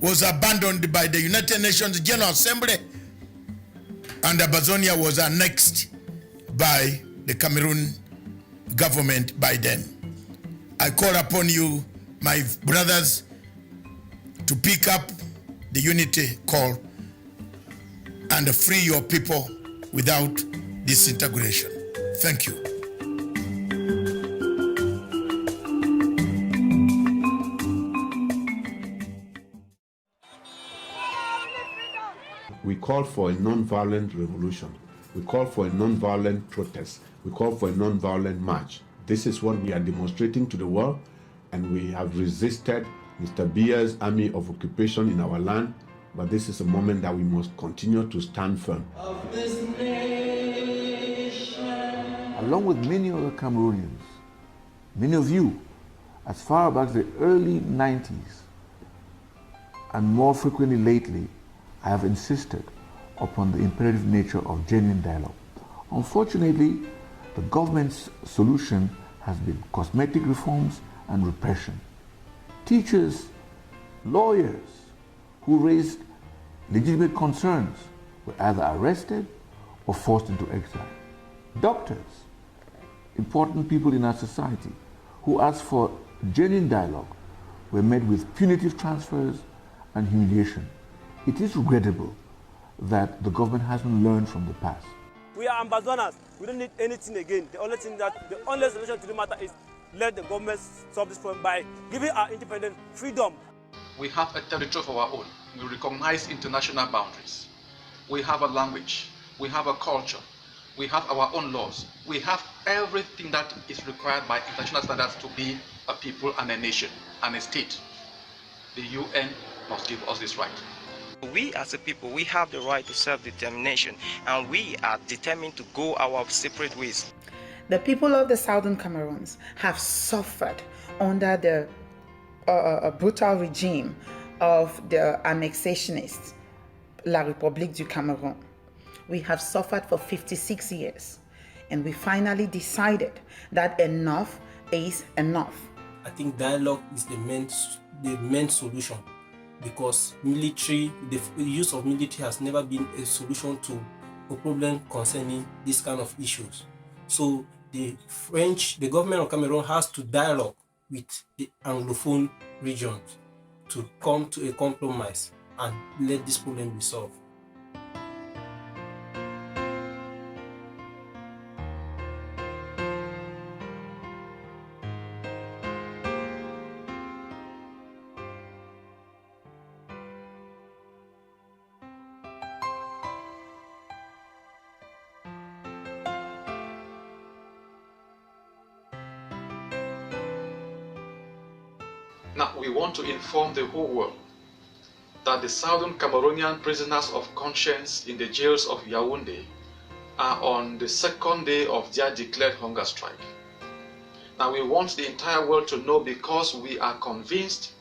was abandoned by the United Nations General Assembly and Amazonia was annexed by the Cameroon government by then. I call upon you, my brothers, to pick up the unity call and free your people without disintegration. Thank you. We call for a non-violent revolution. We call for a non-violent protest. We call for a non-violent march. This is what we are demonstrating to the world, and we have resisted Mr. Biya's army of occupation in our land, but this is a moment that we must continue to stand firm. Of this nation. Along with many other Cameroonians, many of you, as far back as the early 90s, and more frequently lately, I have insisted upon the imperative nature of genuine dialogue. Unfortunately, the government's solution has been cosmetic reforms and repression. Teachers, lawyers who raised legitimate concerns were either arrested or forced into exile. Doctors, important people in our society who asked for genuine dialogue, were met with punitive transfers and humiliation. It is regrettable that the government hasn't learned from the past. We are Amazoners. We don't need anything again. The only solution to the matter is let the government solve this problem by giving our independent freedom. We have a territory of our own. We recognize international boundaries. We have a language. We have a culture. We have our own laws. We have everything that is required by international standards to be a people and a nation and a state. The UN must give us this right. We as a people, we have the right to self-determination, and we are determined to go our separate ways. The people of the Southern Cameroons have suffered under the brutal regime of the annexationists, La République du Cameroun. We have suffered for 56 years, and we finally decided that enough is enough. I think dialogue is the main solution, because the use of military has never been a solution to a problem concerning this kind of issues. So the government of Cameroon has to dialogue with the Anglophone regions to come to a compromise and let this problem be solved. Now, we want to inform the whole world that the Southern Cameroonian prisoners of conscience in the jails of Yaoundé are on the second day of their declared hunger strike. Now, we want the entire world to know, because we are convinced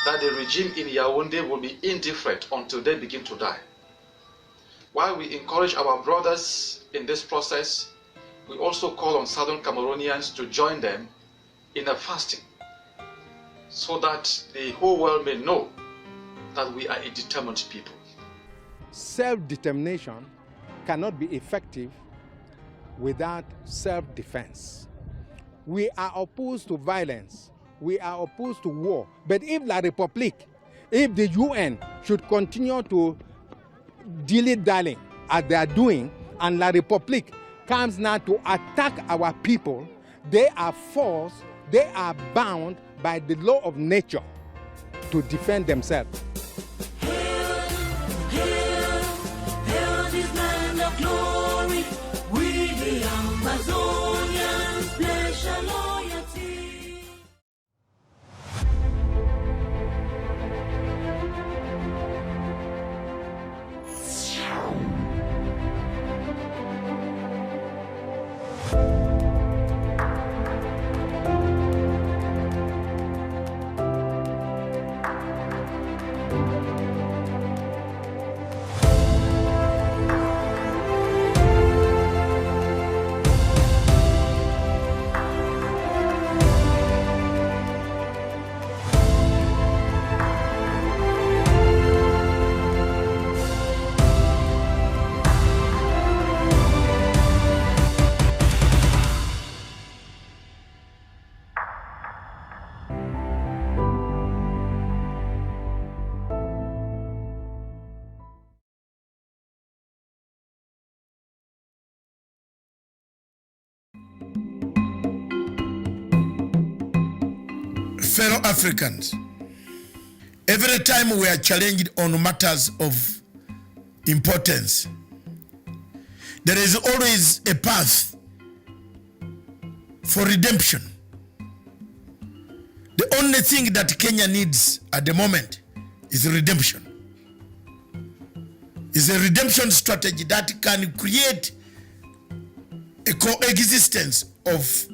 that the regime in Yaoundé will be indifferent until they begin to die. While we encourage our brothers in this process, we also call on Southern Cameroonians to join them in a fasting, so that the whole world may know that we are a determined people. Self-determination cannot be effective without self-defense. We are opposed to violence. We are opposed to war. But if La République, if the UN should continue to dilly-dallying as they are doing, and La République comes now to attack our people, they are forced, they are bound by the law of nature to defend themselves. Hail this land of glory, we the Amazonians pledge our loyalty. Fellow Africans, every time we are challenged on matters of importance, there is always a path for redemption. The only thing that Kenya needs at the moment is redemption. It's a redemption strategy that can create a coexistence of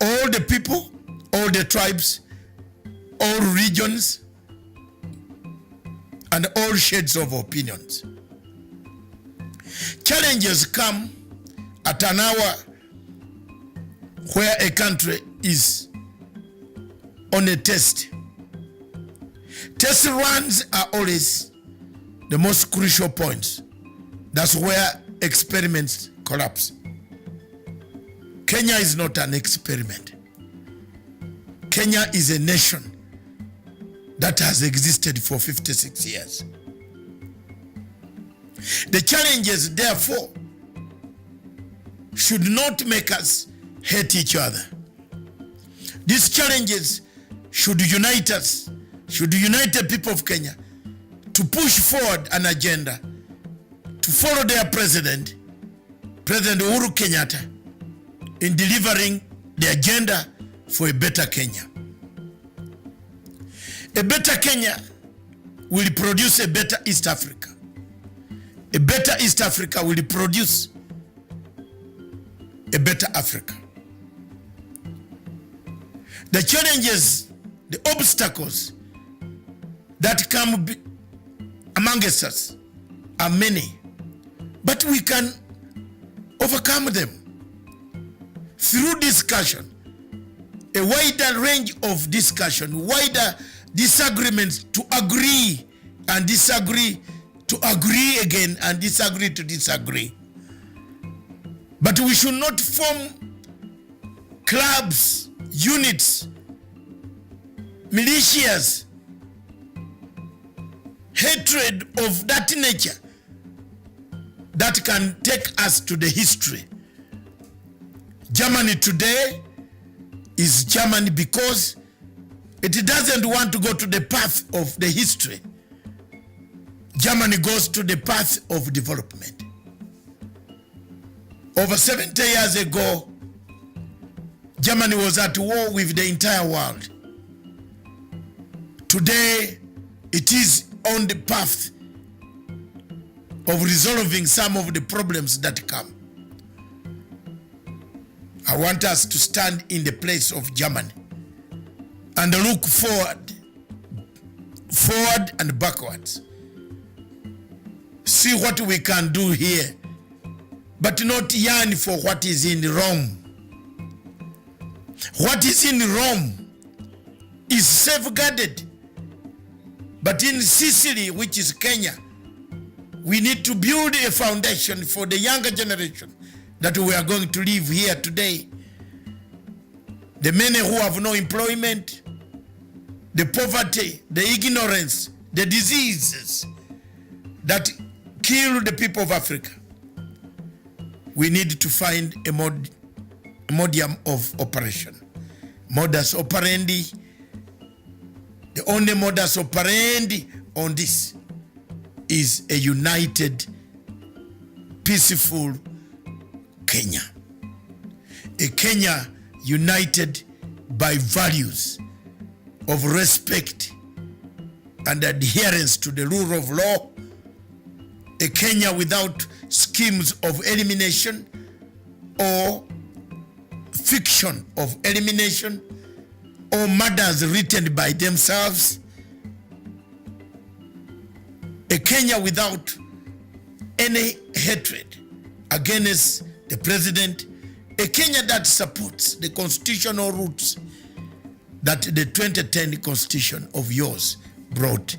all the people, all the tribes, all regions, and all shades of opinions. Challenges come at an hour where a country is on a test. Test runs are always the most crucial points. That's where experiments collapse. Kenya is not an experiment. Kenya is a nation that has existed for 56 years. The challenges, therefore, should not make us hate each other. These challenges should unite us, should unite the people of Kenya to push forward an agenda, to follow their president, President Uhuru Kenyatta in delivering the agenda for a better Kenya. A better Kenya will produce a better East Africa. A better East Africa will produce a better Africa. The challenges, the obstacles that come amongst us are many, but we can overcome them through discussion, a wider range of discussion, wider disagreements to agree and disagree, to agree again and disagree to disagree. But we should not form clubs, units, militias, hatred of that nature that can take us to the history. Germany today is Germany because it doesn't want to go to the path of the history. Germany goes to the path of development. Over 70 years ago, Germany was at war with the entire world. Today, it is on the path of resolving some of the problems that come. I want us to stand in the place of Germany and look forward and backwards. See what we can do here, but not yearn for what is in Rome. What is in Rome is safeguarded, but in Sicily, which is Kenya, we need to build a foundation for the younger generation that we are going to live here today. The many who have no employment, the poverty, the ignorance, the diseases that kill the people of Africa. We need to find a modium of operation. Modus operandi. The only modus operandi on this is a united, peaceful Kenya. A Kenya united by values of respect and adherence to the rule of law. A Kenya without schemes of elimination or fiction of elimination or murders written by themselves. A Kenya without any hatred against the president. A Kenya that supports the constitutional roots that the 2010 constitution of yours brought.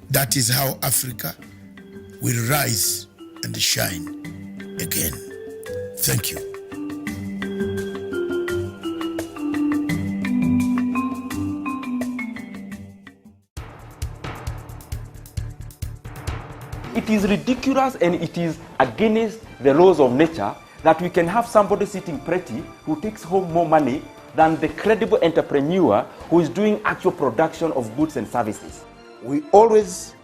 That is how Africa will rise and shine again. Thank you. It is ridiculous and it is against the laws of nature that we can have somebody sitting pretty who takes home more money than the credible entrepreneur who is doing actual production of goods and services. We always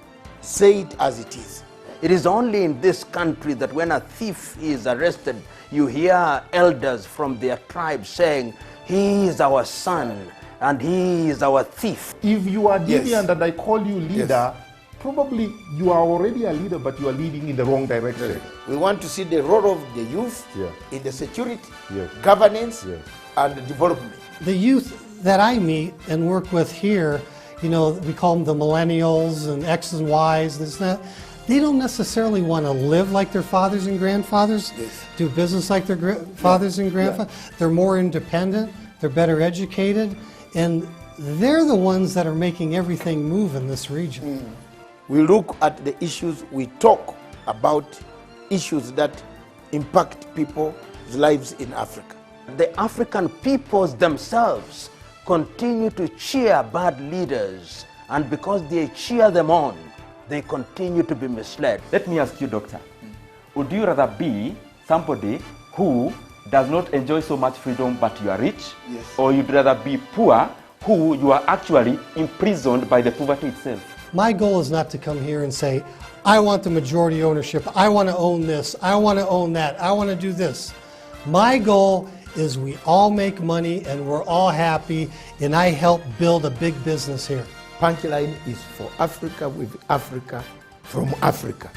say it as it is. It is only in this country that when a thief is arrested, you hear elders from their tribe saying, he is our son and he is our thief. If you are deviant Yes. and I call you leader, probably you are already a leader, but you are leading in the wrong direction. We want to see the role of the youth Yeah. in the security, Yes. governance, Yes. and development. The youth that I meet and work with here, you know, we call them the millennials and X's and Y's, this and that. They don't necessarily want to live like their fathers and grandfathers, do business like their fathers and grandfathers. They're more independent, they're better educated, and they're the ones that are making everything move in this region. We look at the issues, we talk about issues that impact people's lives in Africa. The African peoples themselves continue to cheer bad leaders, and because they cheer them on, they continue to be misled. Let me ask you, doctor, would you rather be somebody who does not enjoy so much freedom but you are rich? Yes. Or you'd rather be poor who you are actually imprisoned by the poverty itself? My goal is not to come here and say, I want the majority ownership, I want to own this, I want to own that, I want to do this. My goal is we all make money and we're all happy, and I help build a big business here. Punchline is for Africa, with Africa, from Africa.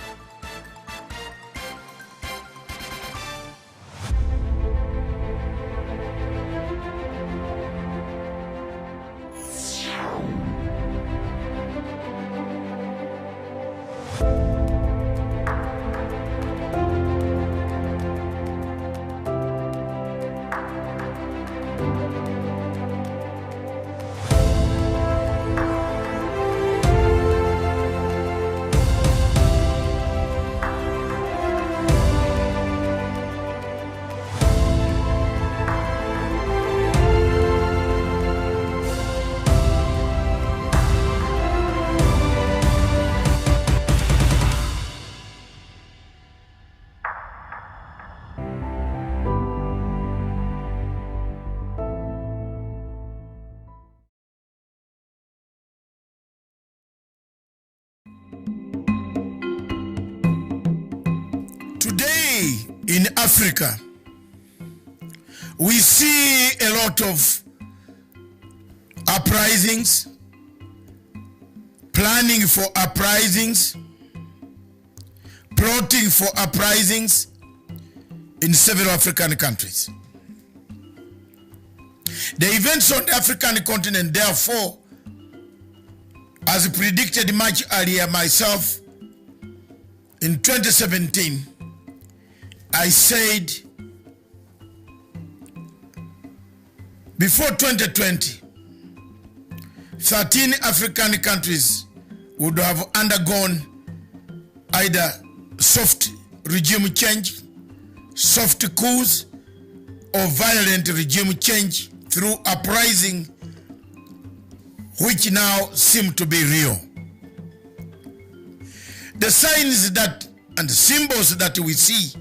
Today in Africa, we see a lot of uprisings, planning for uprisings, plotting for uprisings in several African countries. The events on the African continent, therefore, as predicted much earlier myself, in 2017, I said, before 2020, 13 African countries would have undergone either soft regime change, soft coups, or violent regime change through uprising, which now seem to be real. The signs that and the symbols that we see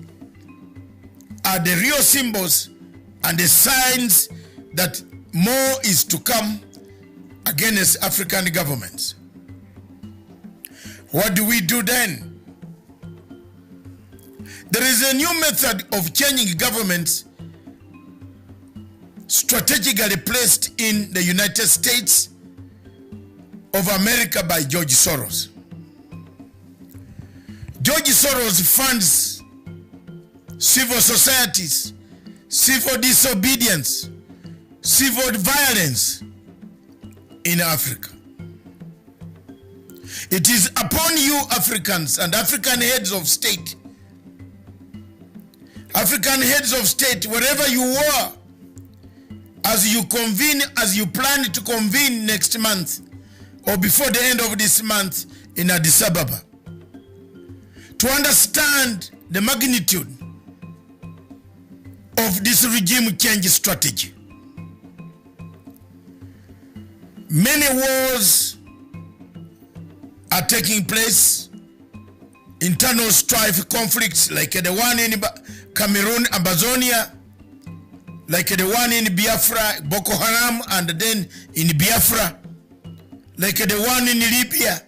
are the real symbols and the signs that more is to come against African governments. What do we do then? There is a new method of changing governments strategically placed in the United States of America by George Soros. George Soros funds civil societies, civil disobedience, civil violence in Africa. It is upon you Africans and African heads of state, wherever you are, as you convene, as you plan to convene next month or before the end of this month in Addis Ababa, to understand the magnitude of this regime change strategy. Many wars are taking place, internal strife conflicts like the one in Cameroon, Amazonia, like the one in Biafra, Boko Haram, and then in Biafra, like the one in Libya.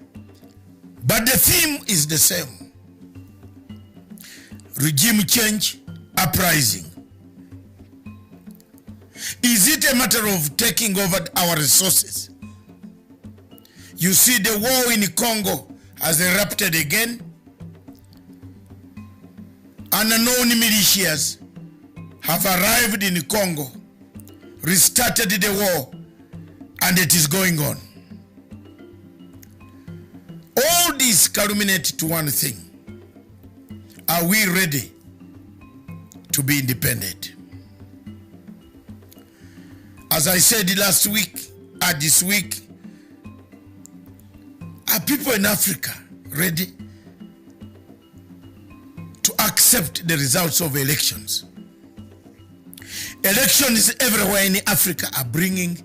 But the theme is the same. Regime change, uprising. Is it a matter of taking over our resources? You see, the war in Congo has erupted again. Unknown militias have arrived in Congo, restarted the war, and it is going on. All these culminate to one thing. Are we ready to be independent? As I said last week, this week, are people in Africa ready to accept the results of elections? Elections everywhere in Africa are bringing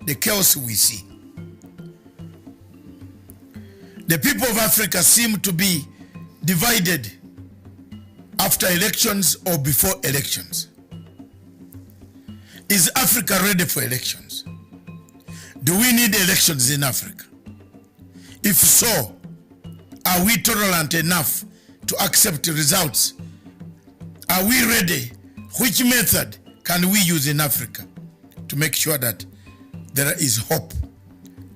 the chaos we see. The people of Africa seem to be divided after elections or before elections. Is Africa ready for elections? Do we need elections in Africa? If so, are we tolerant enough to accept results? Are we ready? Which method can we use in Africa to make sure that there is hope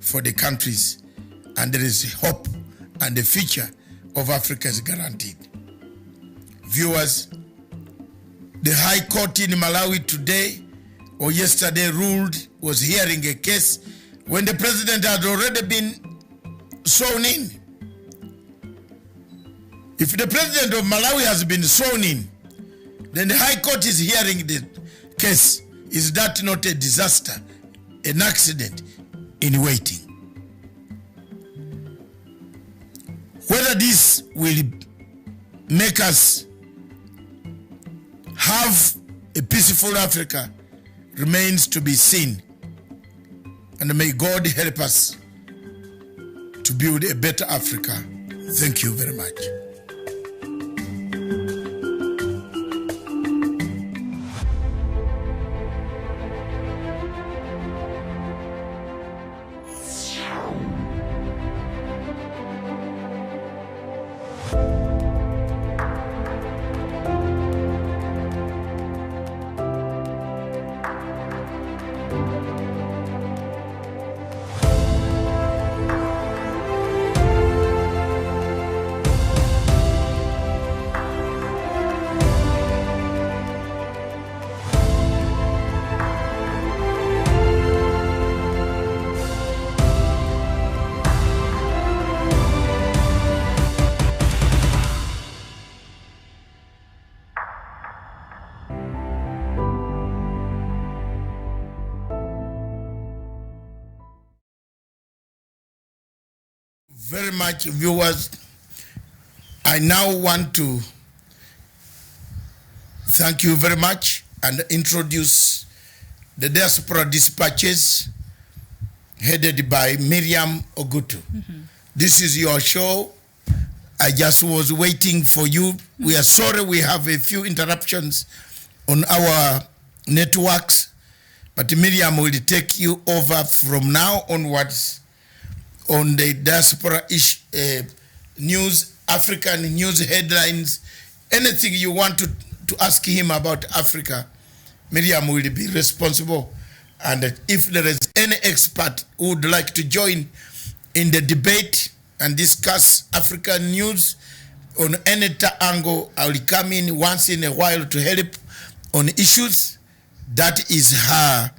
for the countries and there is hope and the future of Africa is guaranteed? Viewers, the High Court in Malawi today or yesterday was hearing a case when the president had already been sworn in. If the president of Malawi has been sworn in, then the High Court is hearing the case. Is that not a disaster, an accident in waiting? Whether this will make us have a peaceful Africa remains to be seen. And may God help us to build a better Africa. Thank you very much. Very much, viewers. I now want to thank you very much and introduce the Diaspora Dispatches headed by Miriam Ogutu. This is your show. I just was waiting for you. We are sorry we have a few interruptions on our networks, but Miriam will take you over from now onwards on the diaspora news, African news headlines, anything you want to ask him about Africa, Miriam will be responsible. And if there is any expert who would like to join in the debate and discuss African news on any angle, I will come in once in a while to help on issues. That is her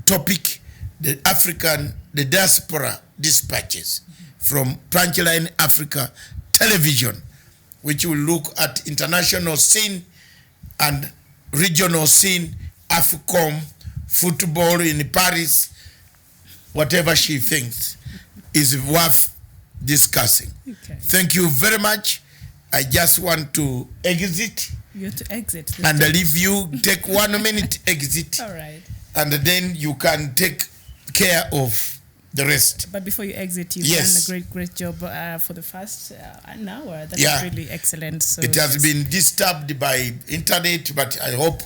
topic, the Diaspora Dispatches from Punchline Africa Television, which will look at international scene and regional scene, AFCOM, football in Paris, whatever she thinks is worth discussing. Okay. Thank you very much. I just want to exit. You have to exit. And leave you, take 1 minute exit. All right. And then you can take care of the rest. But before you exit, you've done a great job for the first an hour. That's really excellent. So it has been disturbed by internet, but I hope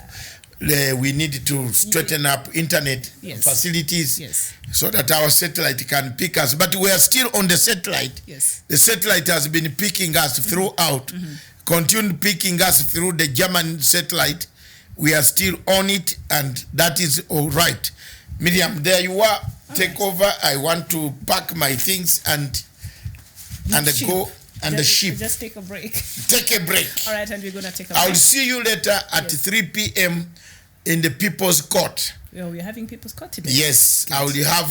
we need to straighten up internet facilities so that our satellite can pick us. But we are still on the satellite. Yes. The satellite has been picking us throughout, continue picking us through the German satellite. We are still on it, and that is all right. Miriam, there you are. Take over. I want to pack my things and go and the ship. Just take a break. Take a break. All right, and we're going to take a break. I'll see you later at 3 p.m. in the People's Court. Well, we're having People's Court today. Yes, I will have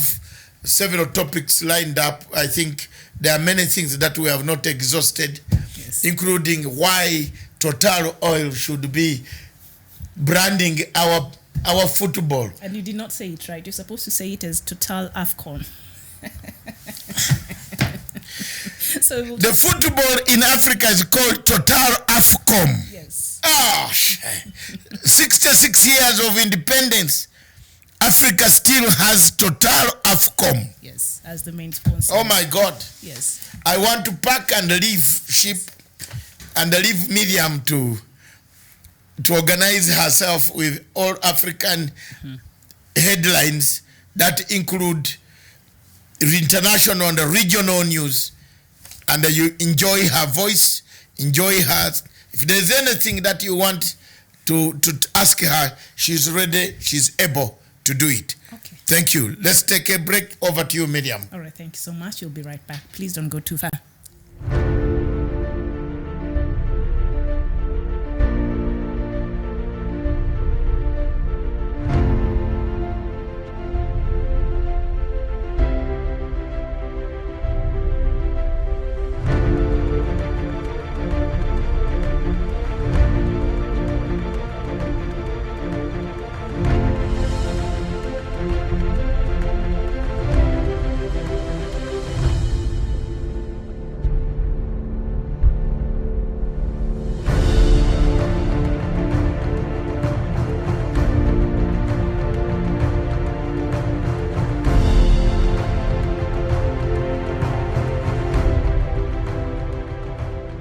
several topics lined up. I think there are many things that we have not exhausted, including why Total Oil should be branding our football. And you did not say it right. You're supposed to say it as Total AFCON. So the football in Africa is called Total AFCON. Yes. 66 years of independence, Africa still has Total AFCON. Yes, as the main sponsor. Oh my God. Yes. I want to pack and leave ship and leave Miriam to organize herself with all African headlines that include international and regional news, and you enjoy her voice, enjoy her. If there's anything that you want to ask her, she's ready, she's able to do it. Okay. Thank you. Let's take a break. Over to you, Miriam. All right, thank you so much. We'll be right back. Please don't go too far.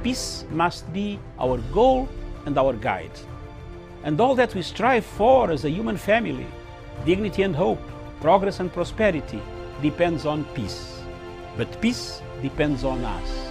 Peace must be our goal and our guide. And all that we strive for as a human family, dignity and hope, progress and prosperity, depends on peace. But peace depends on us.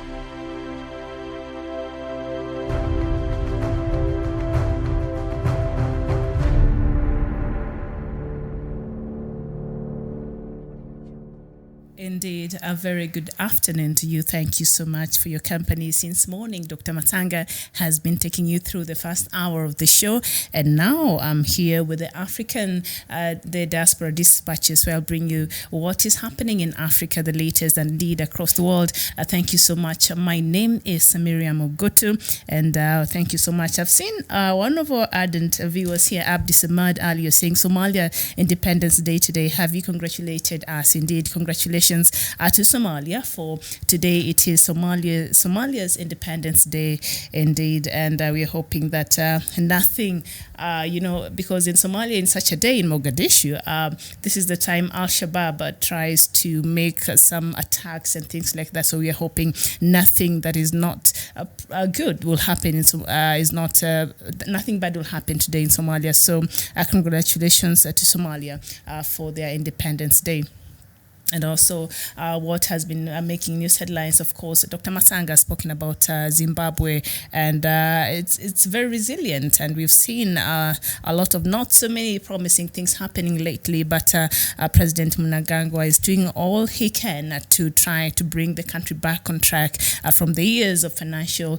Indeed, a very good afternoon to you. Thank you so much for your company. Since morning, Dr. Matanga has been taking you through the first hour of the show. And now I'm here with the Diaspora Dispatches, where I'll bring you what is happening in Africa, the latest and indeed across the world. Thank you so much. My name is Miriam Ogotu, and thank you so much. I've seen one of our ardent viewers here, Abdi Samad earlier, saying Somalia Independence Day today. Have you congratulated us? Indeed, congratulations to Somalia for today. It is Somalia's Independence Day, indeed, and we're hoping that nothing, because in Somalia, in such a day in Mogadishu, this is the time Al-Shabaab tries to make some attacks and things like that. So we are hoping nothing that is not good will happen. Nothing bad will happen today in Somalia. So congratulations to Somalia for their Independence Day. And also what has been making news headlines, of course, Dr. Matanga has spoken about Zimbabwe, and it's very resilient, and we've seen a lot of not so many promising things happening lately, but President Mnangagwa is doing all he can to try to bring the country back on track from the years of financial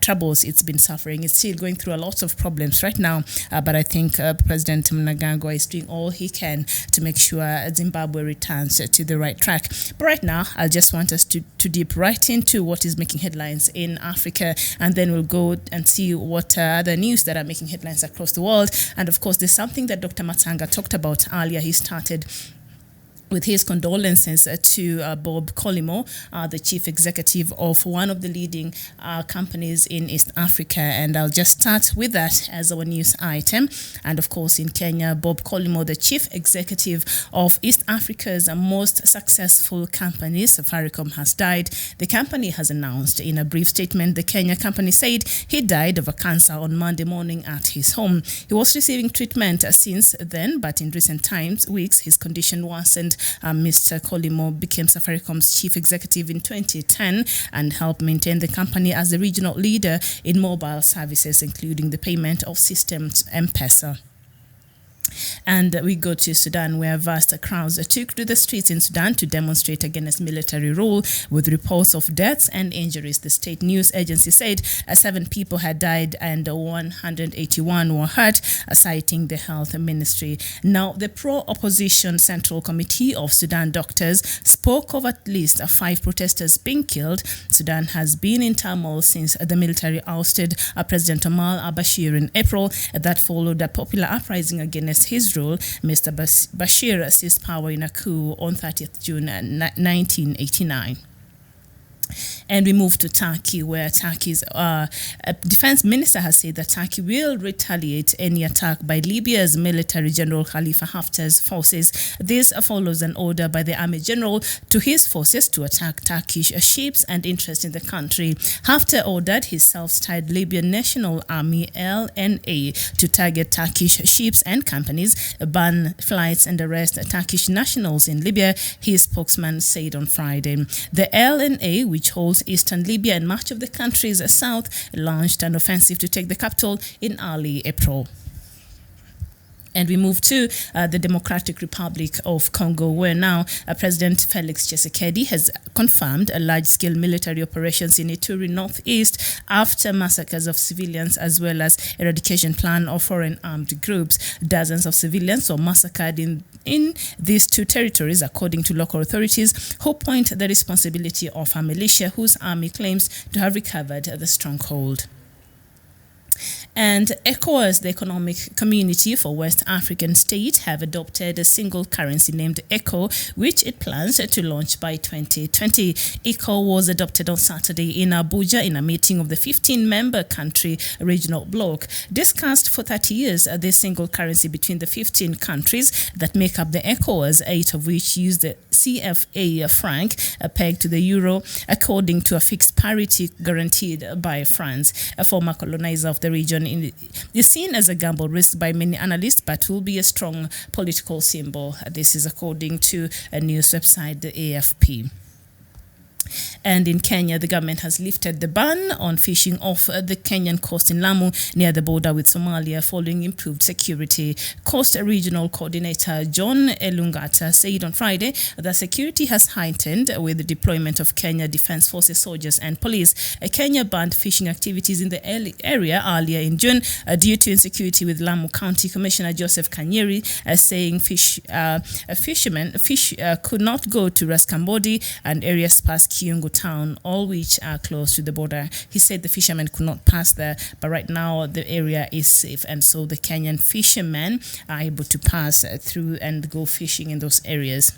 troubles it's been suffering. It's still going through a lot of problems right now, but I think President Mnangagwa is doing all he can to make sure Zimbabwe returns to the right track. But right now, I just want us to dip right into what is making headlines in Africa, and then we'll go and see what other news that are making headlines across the world. And of course, there's something that Dr. Matanga talked about earlier. He started with his condolences to Bob Collymore, the chief executive of one of the leading companies in East Africa. And I'll just start with that as our news item. And of course, in Kenya, Bob Collymore, the chief executive of East Africa's most successful company, Safaricom, has died. The company has announced in a brief statement. The Kenya company said he died of a cancer on Monday morning at his home. He was receiving treatment since then, but in recent weeks, his condition worsened. Mr. Collymore became Safaricom's chief executive in 2010 and helped maintain the company as the regional leader in mobile services, including the payment of systems M-Pesa. And we go to Sudan, where vast crowds took to the streets in Sudan to demonstrate against military rule, with reports of deaths and injuries. The state news agency said 7 people had died and 181 were hurt, citing the health ministry. Now, the pro-opposition Central Committee of Sudan doctors spoke of at least 5 protesters being killed. Sudan has been in turmoil since the military ousted President Omar al-Bashir in April. That followed a popular uprising against his rule. Mr. Bashir seized power in a coup on 30th June 1989. And we move to Turkey, where Turkey's defense minister has said that Turkey will retaliate any attack by Libya's military general Khalifa Haftar's forces. This follows an order by the army general to his forces to attack Turkish ships and interests in the country. Haftar ordered his self-styled Libyan National Army (LNA) to target Turkish ships and companies, ban flights and arrest Turkish nationals in Libya, his spokesman said on Friday. The LNA, which holds eastern Libya and much of the country's south, launched an offensive to take the capital in early April. And we move to the Democratic Republic of Congo, where now President Felix Tshisekedi has confirmed large-scale military operations in Ituri northeast after massacres of civilians, as well as eradication plan of foreign armed groups. Dozens of civilians were massacred in these two territories, according to local authorities, who point the responsibility of a militia whose army claims to have recovered the stronghold. And ECOWAS, the Economic Community for West African States, have adopted a single currency named ECO, which it plans to launch by 2020. ECO was adopted on Saturday in Abuja in a meeting of the 15-member country regional bloc. Discussed for 30 years, this single currency between the 15 countries that make up the ECOWAS, 8 of which use the CFA franc, pegged to the euro, according to a fixed parity guaranteed by France, a former colonizer of the region. Is seen as a gamble risked by many analysts, but will be a strong political symbol. This is according to a news website, the AFP. And in Kenya, the government has lifted the ban on fishing off the Kenyan coast in Lamu near the border with Somalia following improved security. Coast Regional Coordinator John Elungata said on Friday that security has heightened with the deployment of Kenya Defence Forces soldiers and police. Kenya banned fishing activities in the area earlier in June due to insecurity, with Lamu County Commissioner Joseph Kanyeri saying fish could not go to Raskambodi and areas past Kiungu town, all which are close to the border. He said the fishermen could not pass there, but right now the area is safe, and so the Kenyan fishermen are able to pass through and go fishing in those areas.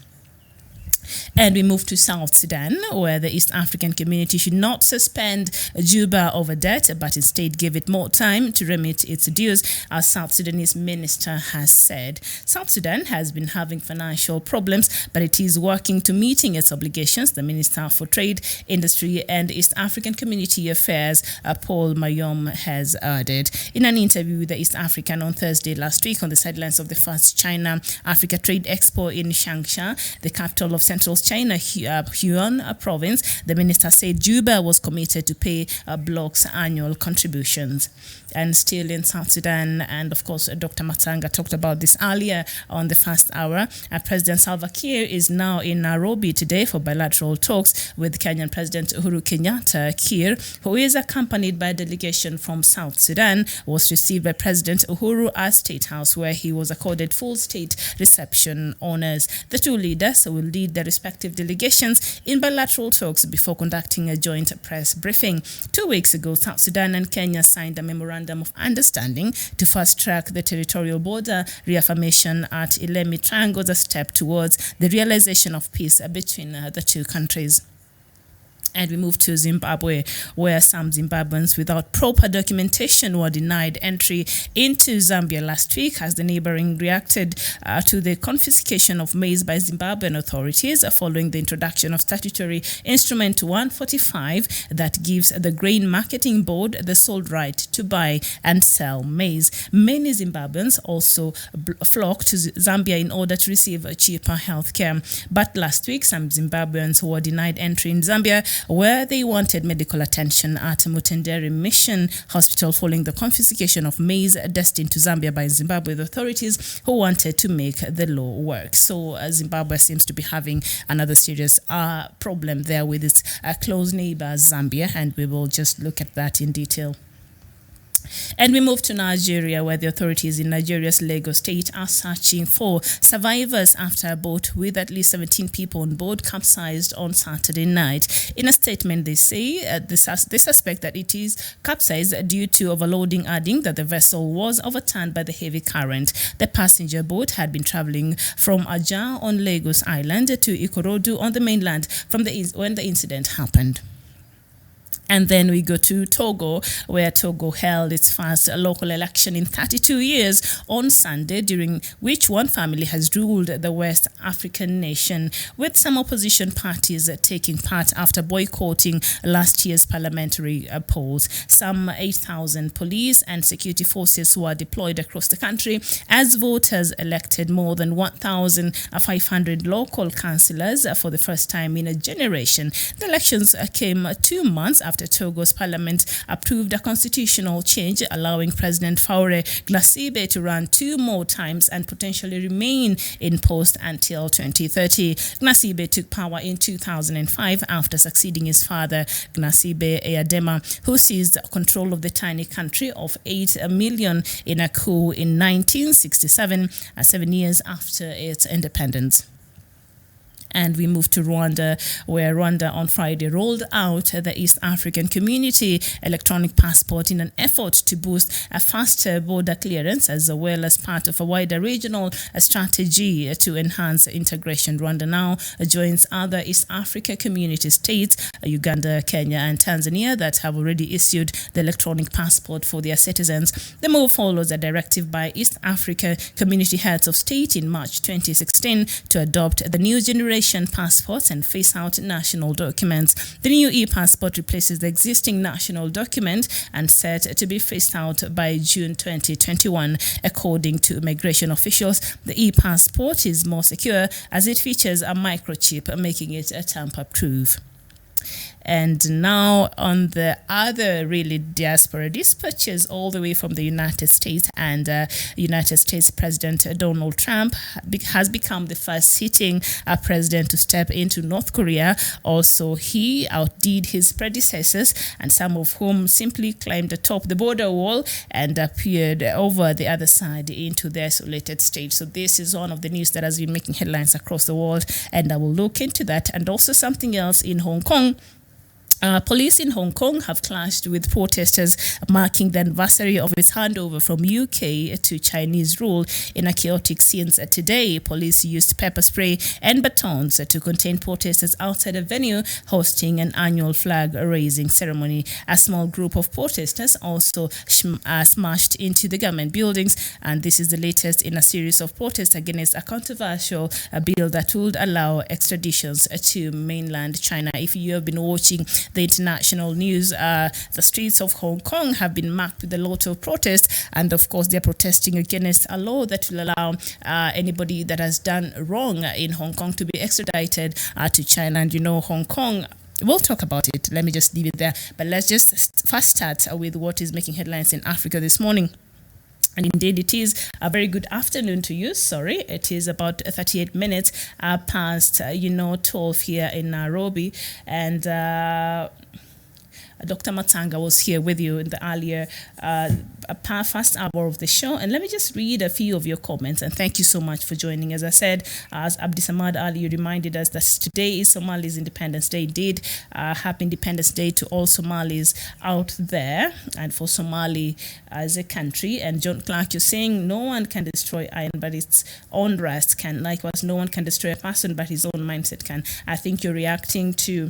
And we move to South Sudan, where the East African community should not suspend Juba over debt, but instead give it more time to remit its dues, as South Sudanese minister has said. South Sudan has been having financial problems, but it is working to meeting its obligations, the Minister for Trade, Industry and East African Community Affairs, Paul Mayom, has added. In an interview with the East African on Thursday last week on the sidelines of the first China-Africa Trade Expo in Changsha, the capital of Central China, Hunan province, the minister said Juba was committed to pay bloc's annual contributions. And still in South Sudan, and of course Dr. Matanga talked about this earlier on the first hour, President Salva Kiir is now in Nairobi today for bilateral talks with Kenyan President Uhuru Kenyatta. Kiir, who is accompanied by a delegation from South Sudan, was received by President Uhuru at State House, where he was accorded full state reception honors. The two leaders will lead their respective delegations in bilateral talks before conducting a joint press briefing. 2 weeks ago, South Sudan and Kenya signed a memorandum of understanding to fast-track the territorial border reaffirmation at Ilemi Triangle as a step towards the realization of peace between the two countries. And we move to Zimbabwe, where some Zimbabweans without proper documentation were denied entry into Zambia last week, as the neighboring reacted to the confiscation of maize by Zimbabwean authorities following the introduction of statutory instrument 145 that gives the Grain Marketing Board the sole right to buy and sell maize. Many Zimbabweans also flocked to Zambia in order to receive cheaper health care. But last week, some Zimbabweans were denied entry in Zambia, where they wanted medical attention at Mutendere Mission Hospital following the confiscation of maize destined to Zambia by Zimbabwe authorities who wanted to make the law work. So Zimbabwe seems to be having another serious problem there with its close neighbor Zambia, and we will just look at that in detail. And we move to Nigeria, where the authorities in Nigeria's Lagos state are searching for survivors after a boat with at least 17 people on board capsized on Saturday night. In a statement, they say they suspect that it is capsized due to overloading, adding that the vessel was overturned by the heavy current. The passenger boat had been traveling from Ajah on Lagos Island to Ikorodu on the mainland when the incident happened. And then we go to Togo, where Togo held its first local election in 32 years on Sunday, during which one family has ruled the West African nation, with some opposition parties taking part after boycotting last year's parliamentary polls. Some 8,000 police and security forces were deployed across the country as voters elected more than 1,500 local councillors for the first time in a generation. The elections came 2 months after Togo's parliament approved a constitutional change allowing President Faure Gnassingbé to run 2 more times and potentially remain in post until 2030. Gnassingbé took power in 2005 after succeeding his father, Gnassingbé Eyadema, who seized control of the tiny country of 8 million in a coup in 1967, 7 years after its independence. And we move to Rwanda, where Rwanda on Friday rolled out the East African Community electronic passport in an effort to boost a faster border clearance, as well as part of a wider regional strategy to enhance integration. Rwanda now joins other East Africa Community states, Uganda, Kenya, and Tanzania, that have already issued the electronic passport for their citizens. The move follows a directive by East Africa Community Heads of State in March 2016 to adopt the new generation passports and phase out national documents. The new e-passport replaces the existing national document and set to be phased out by June 2021. According to immigration officials, the e-passport is more secure as it features a microchip, making it tamper-proof. And now on the other really diaspora dispatches all the way from the United States, and United States President Donald Trump has become the first sitting president to step into North Korea. Also, he outdid his predecessors, and some of whom simply climbed atop the border wall and appeared over the other side into the isolated state. So this is one of the news that has been making headlines across the world, and I will look into that. And also something else in Hong Kong. Police in Hong Kong have clashed with protesters marking the anniversary of its handover from UK to Chinese rule. In a chaotic scene today, police used pepper spray and batons to contain protesters outside a venue hosting an annual flag-raising ceremony. A small group of protesters also smashed into the government buildings, and this is the latest in a series of protests against a controversial bill that would allow extraditions to mainland China. If you have been watching the international news, the streets of Hong Kong have been marked with a lot of protests, and of course they're protesting against a law that will allow anybody that has done wrong in Hong Kong to be extradited to China. And you know, Hong Kong, we'll talk about it. Let me just leave it there. But let's just first start with what is making headlines in Africa this morning. And indeed, it is a very good afternoon to you. Sorry, it is about 38 minutes past, 12 here in Nairobi. And Dr. Matanga was here with you in the earlier first hour of the show. And let me just read a few of your comments. And thank you so much for joining. As I said, as Abdi Samad earlier reminded us that today is Somali's Independence Day. Indeed, happy Independence Day to all Somalis out there and for Somali as a country. And John Clark, you're saying no one can destroy iron, but its own rest can. Likewise, no one can destroy a person, but his own mindset can. I think you're reacting to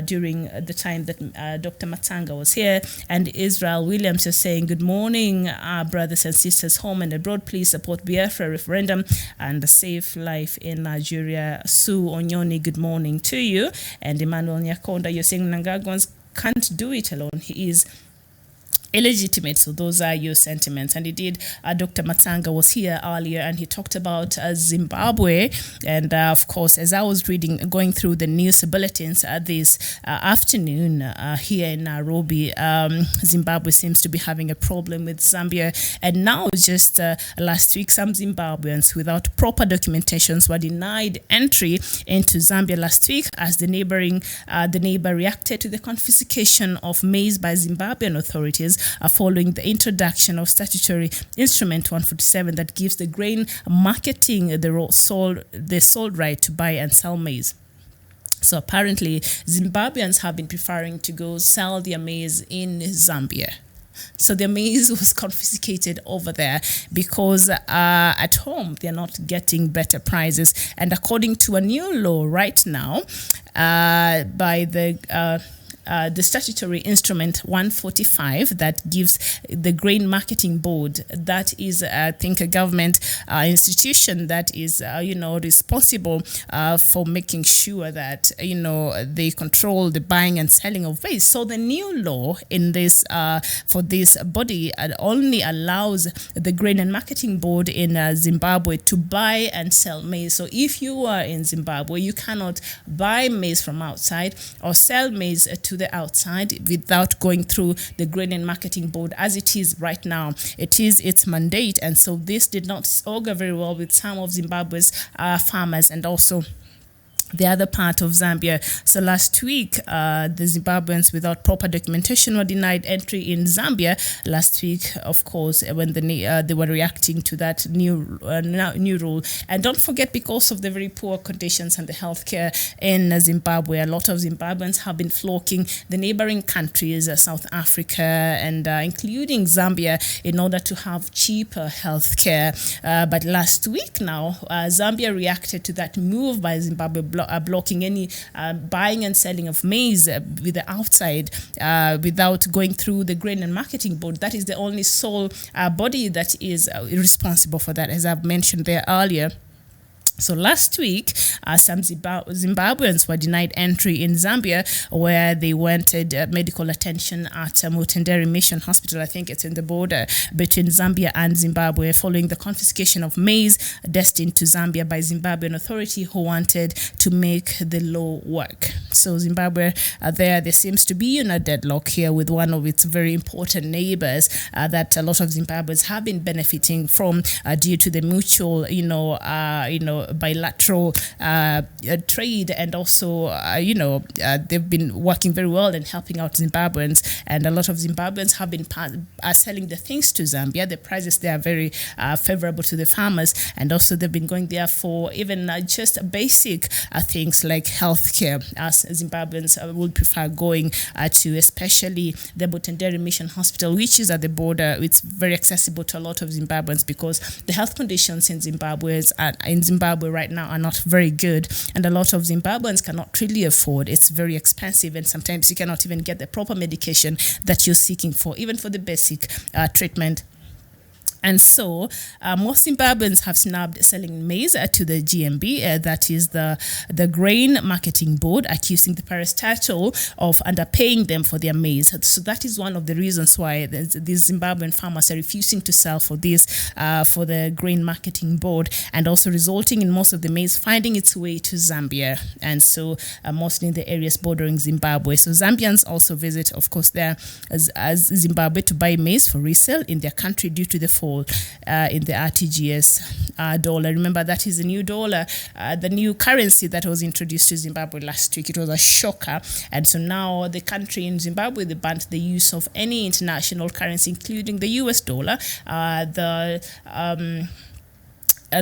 during the time that Dr. Matanga was here. And Israel Williams is saying, good morning, brothers and sisters home and abroad. Please support Biafra referendum and a safe life in Nigeria. Sue Onyoni, good morning to you. And Emmanuel Nyakonda, you're saying Nangagwans can't do it alone. He is illegitimate. So those are your sentiments. And indeed, Dr. Matanga was here earlier and he talked about Zimbabwe. And of course, as I was going through the news bulletins this afternoon here in Nairobi, Zimbabwe seems to be having a problem with Zambia. And now just last week, some Zimbabweans without proper documentations were denied entry into Zambia last week as the neighbor reacted to the confiscation of maize by Zimbabwean authorities following the introduction of statutory instrument 147 that gives the grain marketing the sole right to buy and sell maize. So apparently, Zimbabweans have been preferring to go sell their maize in Zambia. So their maize was confiscated over there because at home they're not getting better prices. And according to a new law right now by the the statutory instrument 145 that gives the Grain Marketing Board, that is, I think, a government institution that is, responsible for making sure that, they control the buying and selling of maize. So the new law in this, for this body only allows the Grain and Marketing Board in Zimbabwe to buy and sell maize. So if you are in Zimbabwe, you cannot buy maize from outside or sell maize to the outside without going through the Grain and Marketing Board as it is right now. It is its mandate, and so this did not augur very well with some of Zimbabwe's farmers and also the other part of Zambia. So last week, the Zimbabweans without proper documentation were denied entry in Zambia. Last week, of course, when they were reacting to that new rule. And don't forget, because of the very poor conditions and the healthcare in Zimbabwe, a lot of Zimbabweans have been flocking the neighboring countries, South Africa and including Zambia, in order to have cheaper healthcare. But last week now, Zambia reacted to that move by Zimbabwe blocking any buying and selling of maize with the outside without going through the Grain and Marketing Board. That is the only sole body that is responsible for that, as I've mentioned there earlier. So last week, some Zimbabweans were denied entry in Zambia, where they wanted medical attention at Mutendere Mission Hospital. I think it's in the border between Zambia and Zimbabwe, following the confiscation of maize destined to Zambia by Zimbabwean authority who wanted to make the law work. So Zimbabwe, there seems to be in a deadlock here with one of its very important neighbors that a lot of Zimbabweans have been benefiting from due to the mutual, bilateral trade, and also they've been working very well and helping out Zimbabweans, and a lot of Zimbabweans have been selling the things to Zambia. The prices there are very favorable to the farmers, and also they've been going there for even just basic things like healthcare, as Zimbabweans would prefer going to, especially the Mutendere Mission Hospital, which is at the border. It's very accessible to a lot of Zimbabweans because the health conditions in Zimbabwe right now are not very good, and a lot of Zimbabweans cannot really afford. It's very expensive, and sometimes you cannot even get the proper medication that you're seeking for, even for the basic treatment. And so most Zimbabweans have snubbed selling maize to the GMB, that is the Grain Marketing Board, accusing the parastatal of underpaying them for their maize. So that is one of the reasons why these Zimbabwean farmers are refusing to sell for this, for the Grain Marketing Board, and also resulting in most of the maize finding its way to Zambia, and so mostly in the areas bordering Zimbabwe. So Zambians also visit, of course, there as Zimbabwe to buy maize for resale in their country due to the fall in the RTGS dollar. Remember, that is the new dollar, the new currency that was introduced to Zimbabwe last week. It was a shocker, and so now the country in Zimbabwe, they banned the use of any international currency, including the US dollar,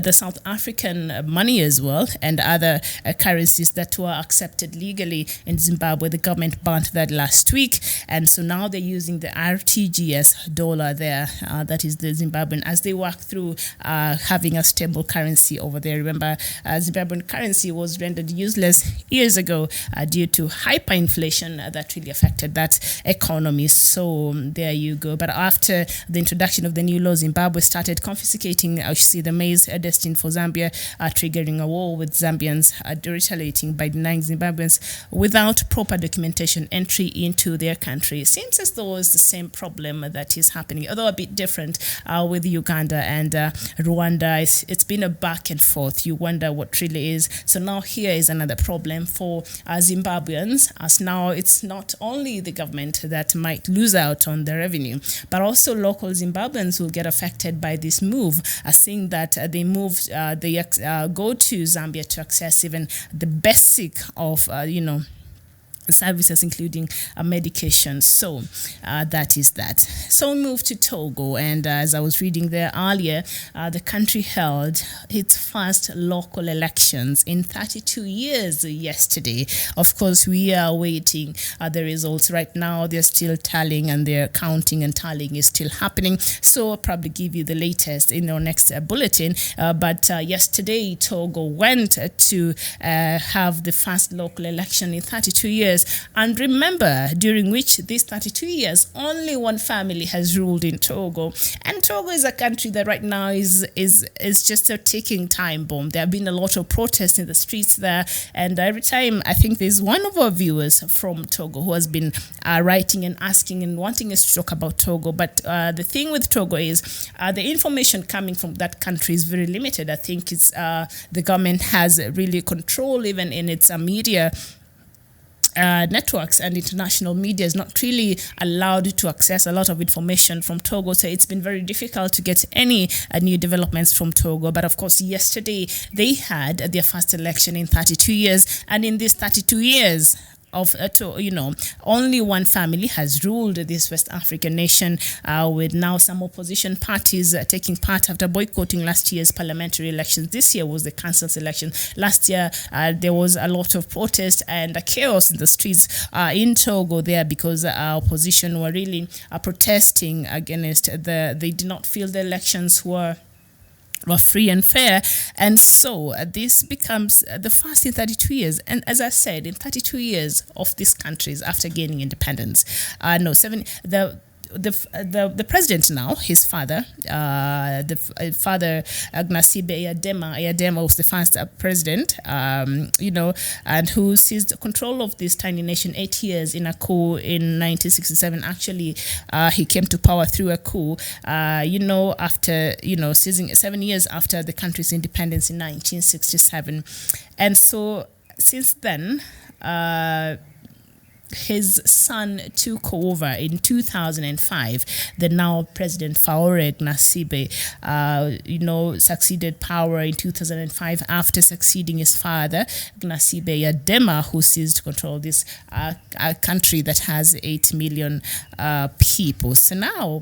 the South African money as well, and other currencies that were accepted legally in Zimbabwe. The government banned that last week, and so now they're using the RTGS dollar there, that is the Zimbabwean, as they work through having a stable currency over there. Remember, Zimbabwean currency was rendered useless years ago due to hyperinflation that really affected that economy. So there you go. But after the introduction of the new law, Zimbabwe started confiscating, the maize destined for Zambia, triggering a war with Zambians, retaliating by denying Zimbabweans without proper documentation entry into their country. It seems as though it's the same problem that is happening, although a bit different with Uganda and Rwanda. It's been a back and forth. You wonder what really is. So now here is another problem for Zimbabweans, as now it's not only the government that might lose out on the revenue, but also local Zimbabweans will get affected by this move, seeing that they go to Zambia to access even the basic of services, including medication. So that is that. So we move to Togo, and as I was reading there earlier, the country held its first local elections in 32 years yesterday. Of course, we are waiting the results right now. They're still tallying, and they're counting, and tallying is still happening. So I'll probably give you the latest in our next bulletin. But yesterday, Togo went to have the first local election in 32 years. years. And remember, during which these 32 years, only one family has ruled in Togo. And Togo is a country that right now is just a ticking time bomb. There have been a lot of protests in the streets there. And every time, I think there's one of our viewers from Togo who has been writing and asking and wanting us to talk about Togo. But the thing with Togo is the information coming from that country is very limited. I think it's the government has really control even in its media networks, and international media is not really allowed to access a lot of information from Togo. So it's been very difficult to get any new developments from Togo. But of course, yesterday they had their first election in 32 years. And in these 32 years, only one family has ruled this West African nation, with now some opposition parties taking part after boycotting last year's parliamentary elections. This year was the council's election. Last year, there was a lot of protest and chaos in the streets in Togo there because opposition were really protesting against they did not feel the elections were free and fair. And so this becomes the first in 32 years. And as I said, in 32 years of these countries after gaining independence, the president now, his father, Gnasibe Eyadema was the first president, and who seized control of this tiny nation 8 years in a coup in 1967. Actually, he came to power through a coup, after, seizing 7 years after the country's independence in 1967. And so since then, his son took over in 2005. The now President Faure Gnasibe, succeeded power in 2005 after succeeding his father, Gnasibe Eyadema, who seized control of this country that has 8 million people. So now,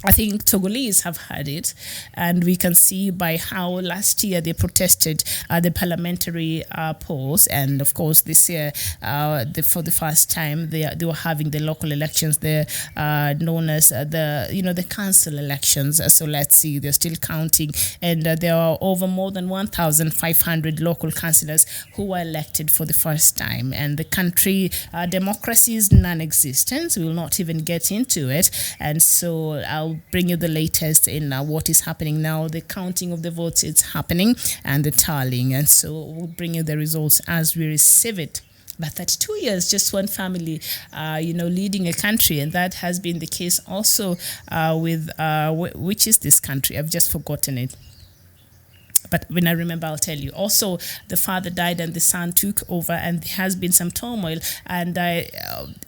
I think Togolese have had it, and we can see by how last year they protested the parliamentary polls, and of course this year, for the first time, they were having the local elections. They're known as the council elections. So let's see, they're still counting, and there are over more than 1,500 local councillors who were elected for the first time. And the country democracy is non-existent. We will not even get into it, and so I'll bring you the latest in what is happening now. The counting of the votes is happening and the tallying, and so we'll bring you the results as we receive it. But 32 years, just one family, leading a country, and that has been the case also with which is this country? I've just forgotten it. But when I remember, I'll tell you. Also, the father died and the son took over, and there has been some turmoil. And at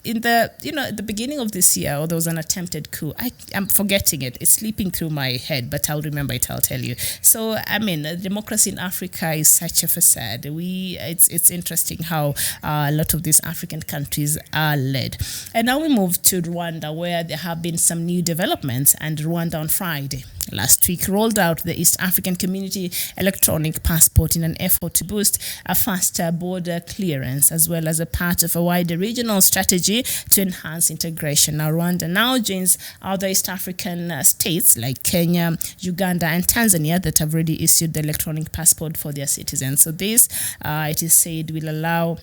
the beginning of this year, there was an attempted coup. I'm forgetting it. It's slipping through my head, but I'll remember it. I'll tell you. So, democracy in Africa is such a facade. It's interesting how a lot of these African countries are led. And now we move to Rwanda, where there have been some new developments. And Rwanda on Friday last week rolled out the East African Community electronic passport in an effort to boost a faster border clearance, as well as a part of a wider regional strategy to enhance integration. Now, Rwanda now joins other East African states like Kenya, Uganda, and Tanzania that have already issued the electronic passport for their citizens. So this, it is said, will allow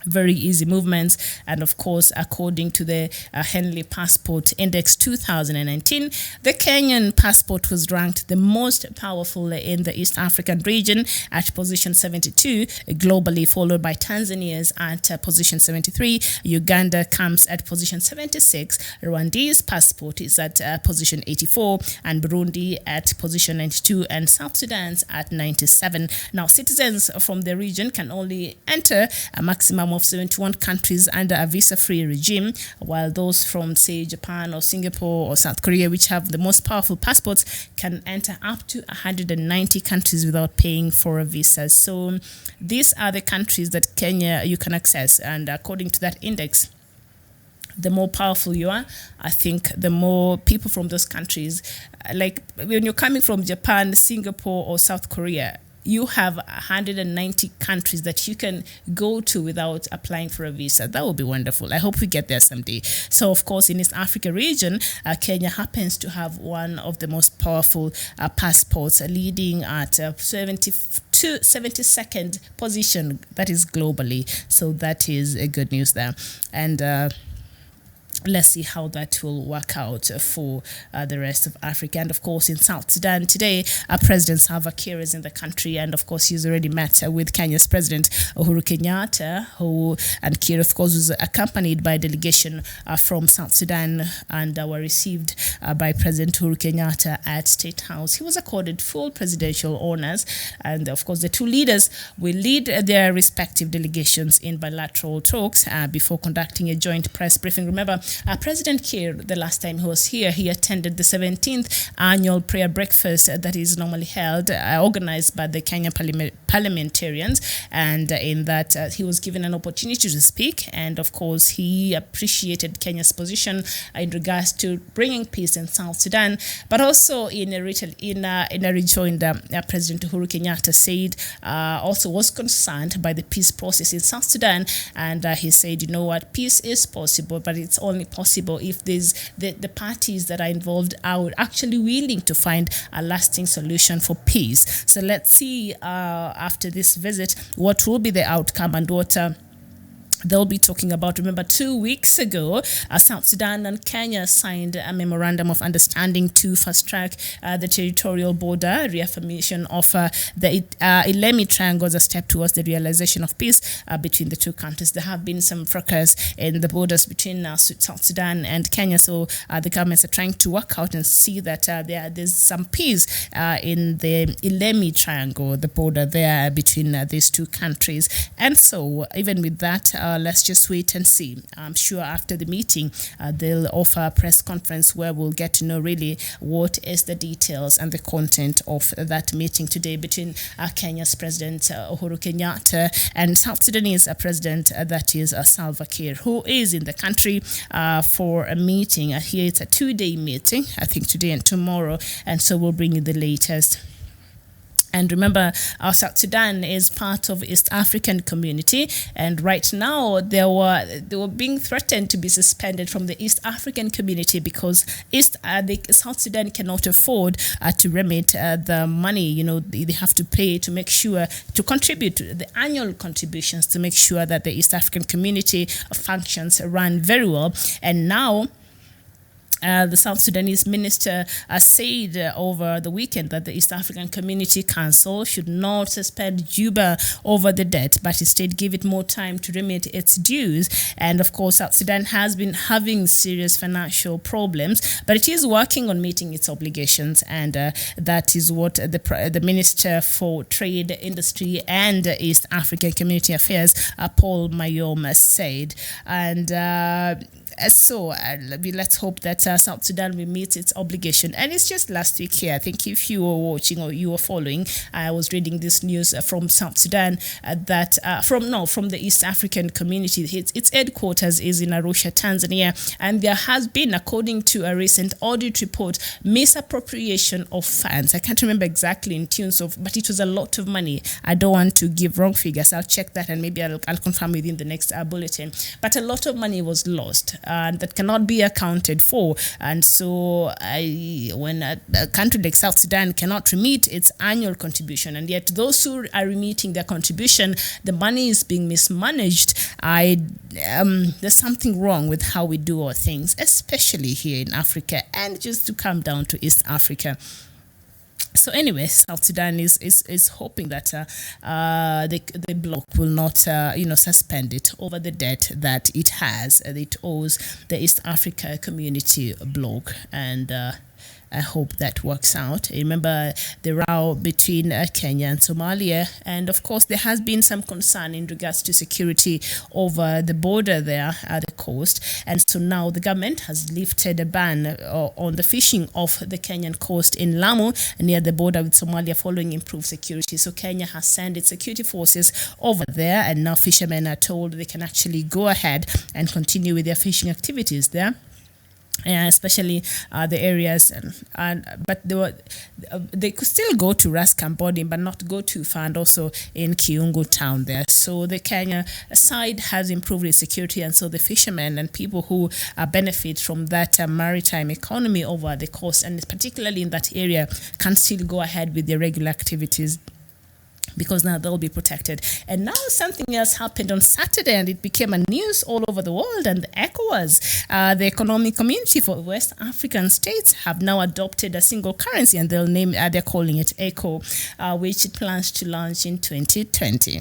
very easy movements. And of course, according to the Henley Passport Index 2019, the Kenyan passport was ranked the most powerful in the East African region at position 72, globally, followed by Tanzania's at position 73. Uganda comes at position 76. Rwanda's passport is at position 84, and Burundi at position 92, and South Sudan's at 97. Now, citizens from the region can only enter a maximum of 71 countries under a visa-free regime, while those from, say, Japan or Singapore or South Korea, which have the most powerful passports, can enter up to 190 countries without paying for a visa. So these are the countries that Kenya you can access, and according to that index, the more powerful you are, I think the more people from those countries, like when you're coming from Japan, Singapore, or South Korea, you have 190 countries that you can go to without applying for a visa. That would be wonderful. I hope we get there someday. So, of course, in East Africa region, Kenya happens to have one of the most powerful passports, leading at 72nd position. That is globally. So that is a good news there. And let's see how that will work out for the rest of Africa. And of course, in South Sudan today, President Salva Kiir is in the country, and of course, he's already met with Kenya's President Uhuru Kenyatta, and Kiir, of course, was accompanied by a delegation from South Sudan, and were received by President Uhuru Kenyatta at State House. He was accorded full presidential honors, and of course, the two leaders will lead their respective delegations in bilateral talks before conducting a joint press briefing. Remember, President Kiir, the last time he was here, he attended the 17th annual prayer breakfast that is normally held, organized by the Kenyan parliamentarians, and in that he was given an opportunity to speak, and of course he appreciated Kenya's position in regards to bringing peace in South Sudan, but also in a rejoinder, President Uhuru Kenyatta said also was concerned by the peace process in South Sudan, and he said, you know what, peace is possible, but it's only possible if there's the parties that are involved are actually willing to find a lasting solution for peace. So let's see after this visit what will be the outcome and what they'll be talking about. Remember, 2 weeks ago, South Sudan and Kenya signed a memorandum of understanding to fast-track the territorial border reaffirmation of the Ilemi Triangle as a step towards the realization of peace between the two countries. There have been some fracas in the borders between South Sudan and Kenya, so the governments are trying to work out and see that there's some peace in the Ilemi Triangle, the border there between these two countries. And so, even with that, let's just wait and see. I'm sure after the meeting, they'll offer a press conference where we'll get to know really what is the details and the content of that meeting today between Kenya's President Uhuru Kenyatta and South Sudanese President, that is Salva Kiir, who is in the country for a meeting. Here it's a 2-day meeting, I think today and tomorrow, and so we'll bring you the latest. And remember, South Sudan is part of East African community, and right now they were being threatened to be suspended from the East African community because South Sudan cannot afford to remit the money. They have to pay to make sure to contribute to the annual contributions to make sure that the East African community functions run very well. And now the South Sudanese minister said over the weekend that the East African Community Council should not suspend Juba over the debt, but instead give it more time to remit its dues. And of course, South Sudan has been having serious financial problems, but it is working on meeting its obligations, and that is what the Minister for Trade, Industry and East African Community Affairs, Paul Mayom, said. And so let's hope that South Sudan will meet its obligation. And it's just last week here, I think if you were watching or you were following, I was reading this news from South Sudan that from the East African community. Its headquarters is in Arusha, Tanzania, and there has been, according to a recent audit report, misappropriation of funds. I can't remember exactly in terms of, but it was a lot of money. I don't want to give wrong figures. I'll check that and maybe I'll confirm within the next bulletin. But a lot of money was lost that cannot be accounted for. And so when a country like South Sudan cannot remit its annual contribution, and yet those who are remitting their contribution, the money is being mismanaged, there's something wrong with how we do our things, especially here in Africa, and just to come down to East Africa. So anyway, South Sudan is hoping that the bloc will not suspend it over the debt that it owes the East Africa Community bloc, and I hope that works out. Remember the row between Kenya and Somalia, and of course there has been some concern in regards to security over the border there at the coast, and so now the government has lifted a ban on the fishing off the Kenyan coast in Lamu near the border with Somalia following improved security. So Kenya has sent its security forces over there, and now fishermen are told they can actually go ahead and continue with their fishing activities there. especially the areas, but they could still go to Ras Kamboni, but not go too far, and also in Kiungu town there. So the Kenya side has improved its security, and so the fishermen and people who benefit from that maritime economy over the coast, and particularly in that area, can still go ahead with their regular activities, because now they'll be protected. And now something else happened on Saturday, and it became a news all over the world. And the ECOWAS, the Economic Community for West African States, have now adopted a single currency, and they're calling it ECO, which it plans to launch in 2020.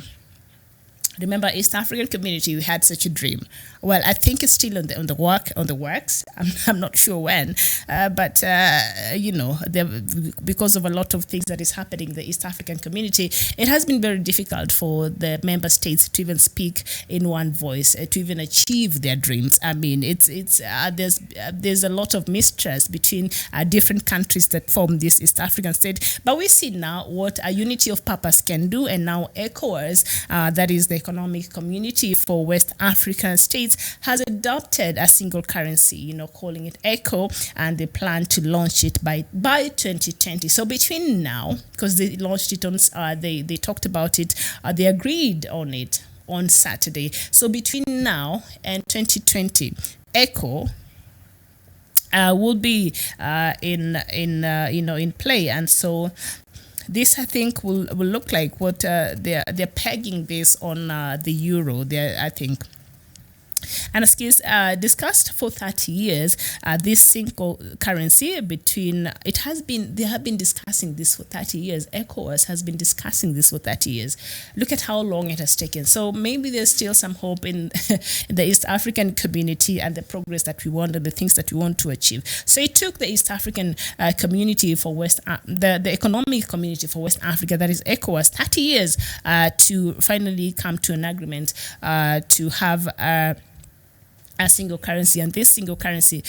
Remember, East African Community, we had such a dream. Well, I think it's still on the works. I'm not sure when, but because of a lot of things that is happening in the East African Community, it has been very difficult for the member states to even speak in one voice, to even achieve their dreams. I mean, there's a lot of mistrust between different countries that form this East African state. But we see now what a unity of purpose can do, and now ECOWAS, that is the Economic Community for West African States, has adopted a single currency, calling it ECO, and they plan to launch it by 2020. So between now, because they launched it on, they talked about it, they agreed on it on Saturday. So between now and 2020, ECO will be in play, and so this, I think, will look like what they're pegging this on the euro. I think. And as is discussed for 30 years, this single currency they have been discussing this for 30 years. ECOWAS has been discussing this for 30 years. Look at how long it has taken. So maybe there's still some hope in the East African community and the progress that we want and the things that we want to achieve. So it took the East African community for the Economic Community for West Africa, that is ECOWAS, 30 years to finally come to an agreement to have a single currency, and this single currency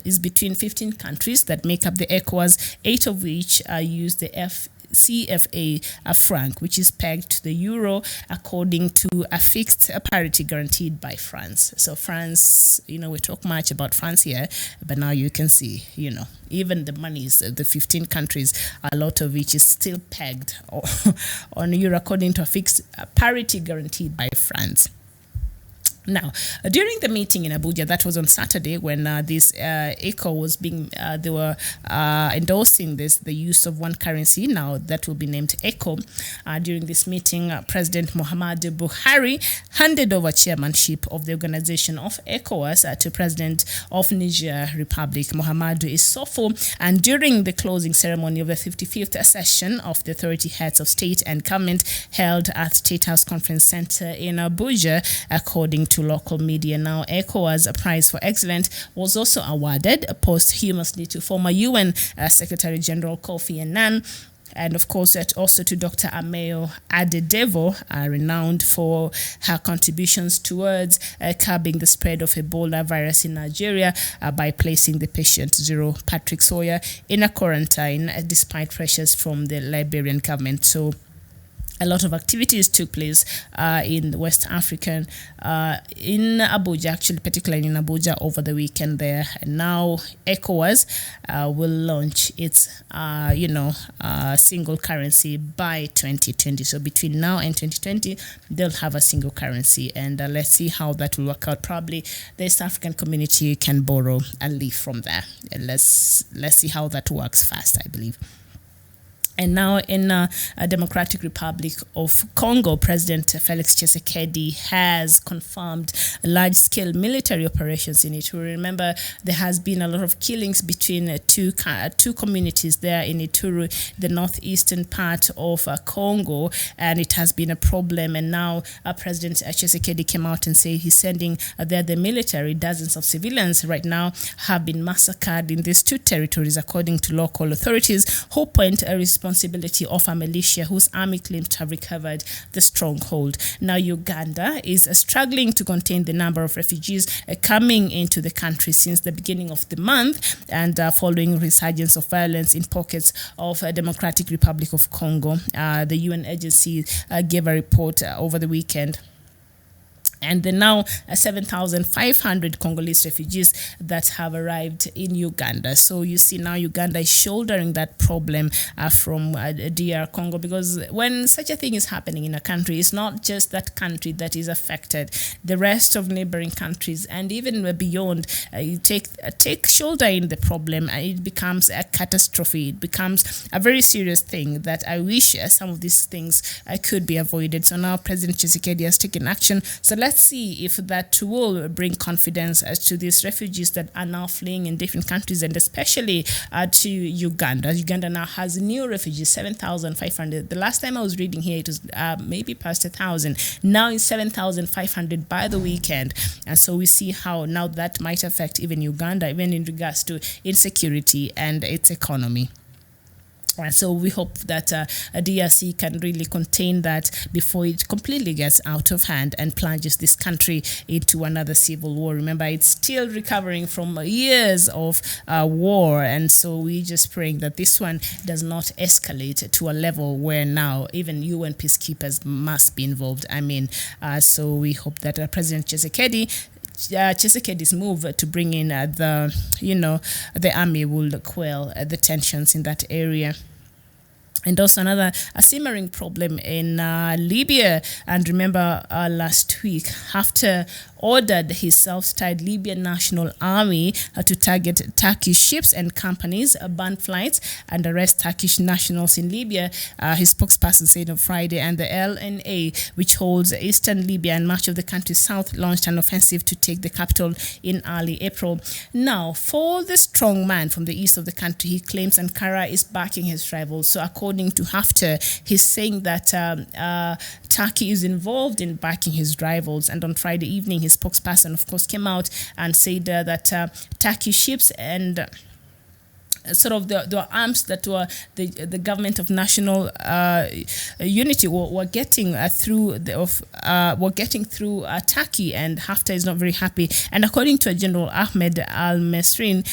is between 15 countries that make up the ECOWAS, 8 of which use the CFA franc, which is pegged to the euro according to a fixed parity guaranteed by France. So France, we talk much about France here, but now you can see, even the monies, the 15 countries, a lot of which is still pegged on euro according to a fixed parity guaranteed by France. Now, during the meeting in Abuja, that was on Saturday, when this ECO was they were endorsing the use of one currency, now that will be named ECO. During this meeting, President Muhammadu Buhari handed over chairmanship of the organization of ECOWAS to President of Niger Republic, Muhammadu Issoufou. And during the closing ceremony of the 55th session of the 30 heads of state and government held at State House Conference Center in Abuja, according to local media, now ECOWAS Prize for Excellence was also awarded posthumously to former UN Secretary General Kofi Annan, and of course also to Dr. Ameyo Adedevo, renowned for her contributions towards curbing the spread of Ebola virus in Nigeria by placing the patient Zero Patrick Sawyer in a quarantine despite pressures from the Liberian government. So a lot of activities took place in West African, in Abuja, actually, particularly in Abuja over the weekend there. And now ECOWAS will launch its, single currency by 2020. So between now and 2020, they'll have a single currency. And let's see how that will work out. Probably the East African community can borrow a leaf from there. And let's see how that works fast, I believe. And now in a Democratic Republic of Congo, President Felix Tshisekedi has confirmed large-scale military operations in Ituri. Remember, there has been a lot of killings between two communities there in Ituri, the northeastern part of Congo, and it has been a problem. And now President Tshisekedi came out and said he's sending there the military. Dozens of civilians right now have been massacred in these two territories, according to local authorities, who point a responsibility of a militia whose army claims to have recovered the stronghold. Now, Uganda is struggling to contain the number of refugees coming into the country since the beginning of the month, and following resurgence of violence in pockets of Democratic Republic of Congo. The UN agency gave a report over the weekend And there are now 7,500 Congolese refugees that have arrived in Uganda. So you see now Uganda is shouldering that problem from DR Congo, because when such a thing is happening in a country, it's not just that country that is affected. The rest of neighboring countries and even beyond, you take shoulder in the problem, and it becomes a catastrophe. It becomes a very serious thing that I wish some of these things could be avoided. So now President Tshisekedi has taken action. So let's see if that will bring confidence as to these refugees that are now fleeing in different countries, and especially to Uganda. Uganda now has new refugees, 7,500. The last time I was reading here, it was maybe past 1,000. Now it's 7,500 by the weekend. And so we see how now that might affect even Uganda, even in regards to insecurity and its economy. So we hope that a DRC can really contain that before it completely gets out of hand and plunges this country into another civil war. Remember, it's still recovering from years of war, and so we're just praying that this one does not escalate to a level where now even UN peacekeepers must be involved. So we hope that President Tshisekedi's move to bring in the army will quell the tensions in that area. And also another simmering problem in Libya. And remember last week, Haftar ordered his self-styled Libyan National Army to target Turkish ships and companies, ban flights, and arrest Turkish nationals in Libya, his spokesperson said on Friday. And the LNA, which holds eastern Libya and much of the country's south, launched an offensive to take the capital in early April. Now, for the strong man from the east of the country, he claims Ankara is backing his rivals. So according to Haftar, he's saying that Turkey is involved in backing his rivals. And on Friday evening, his spokesperson, of course, came out and said that Turkish ships and sort of the arms that were the government of national unity were getting through Turkey, and Haftar is not very happy. And according to General Ahmed Al-Mesrin,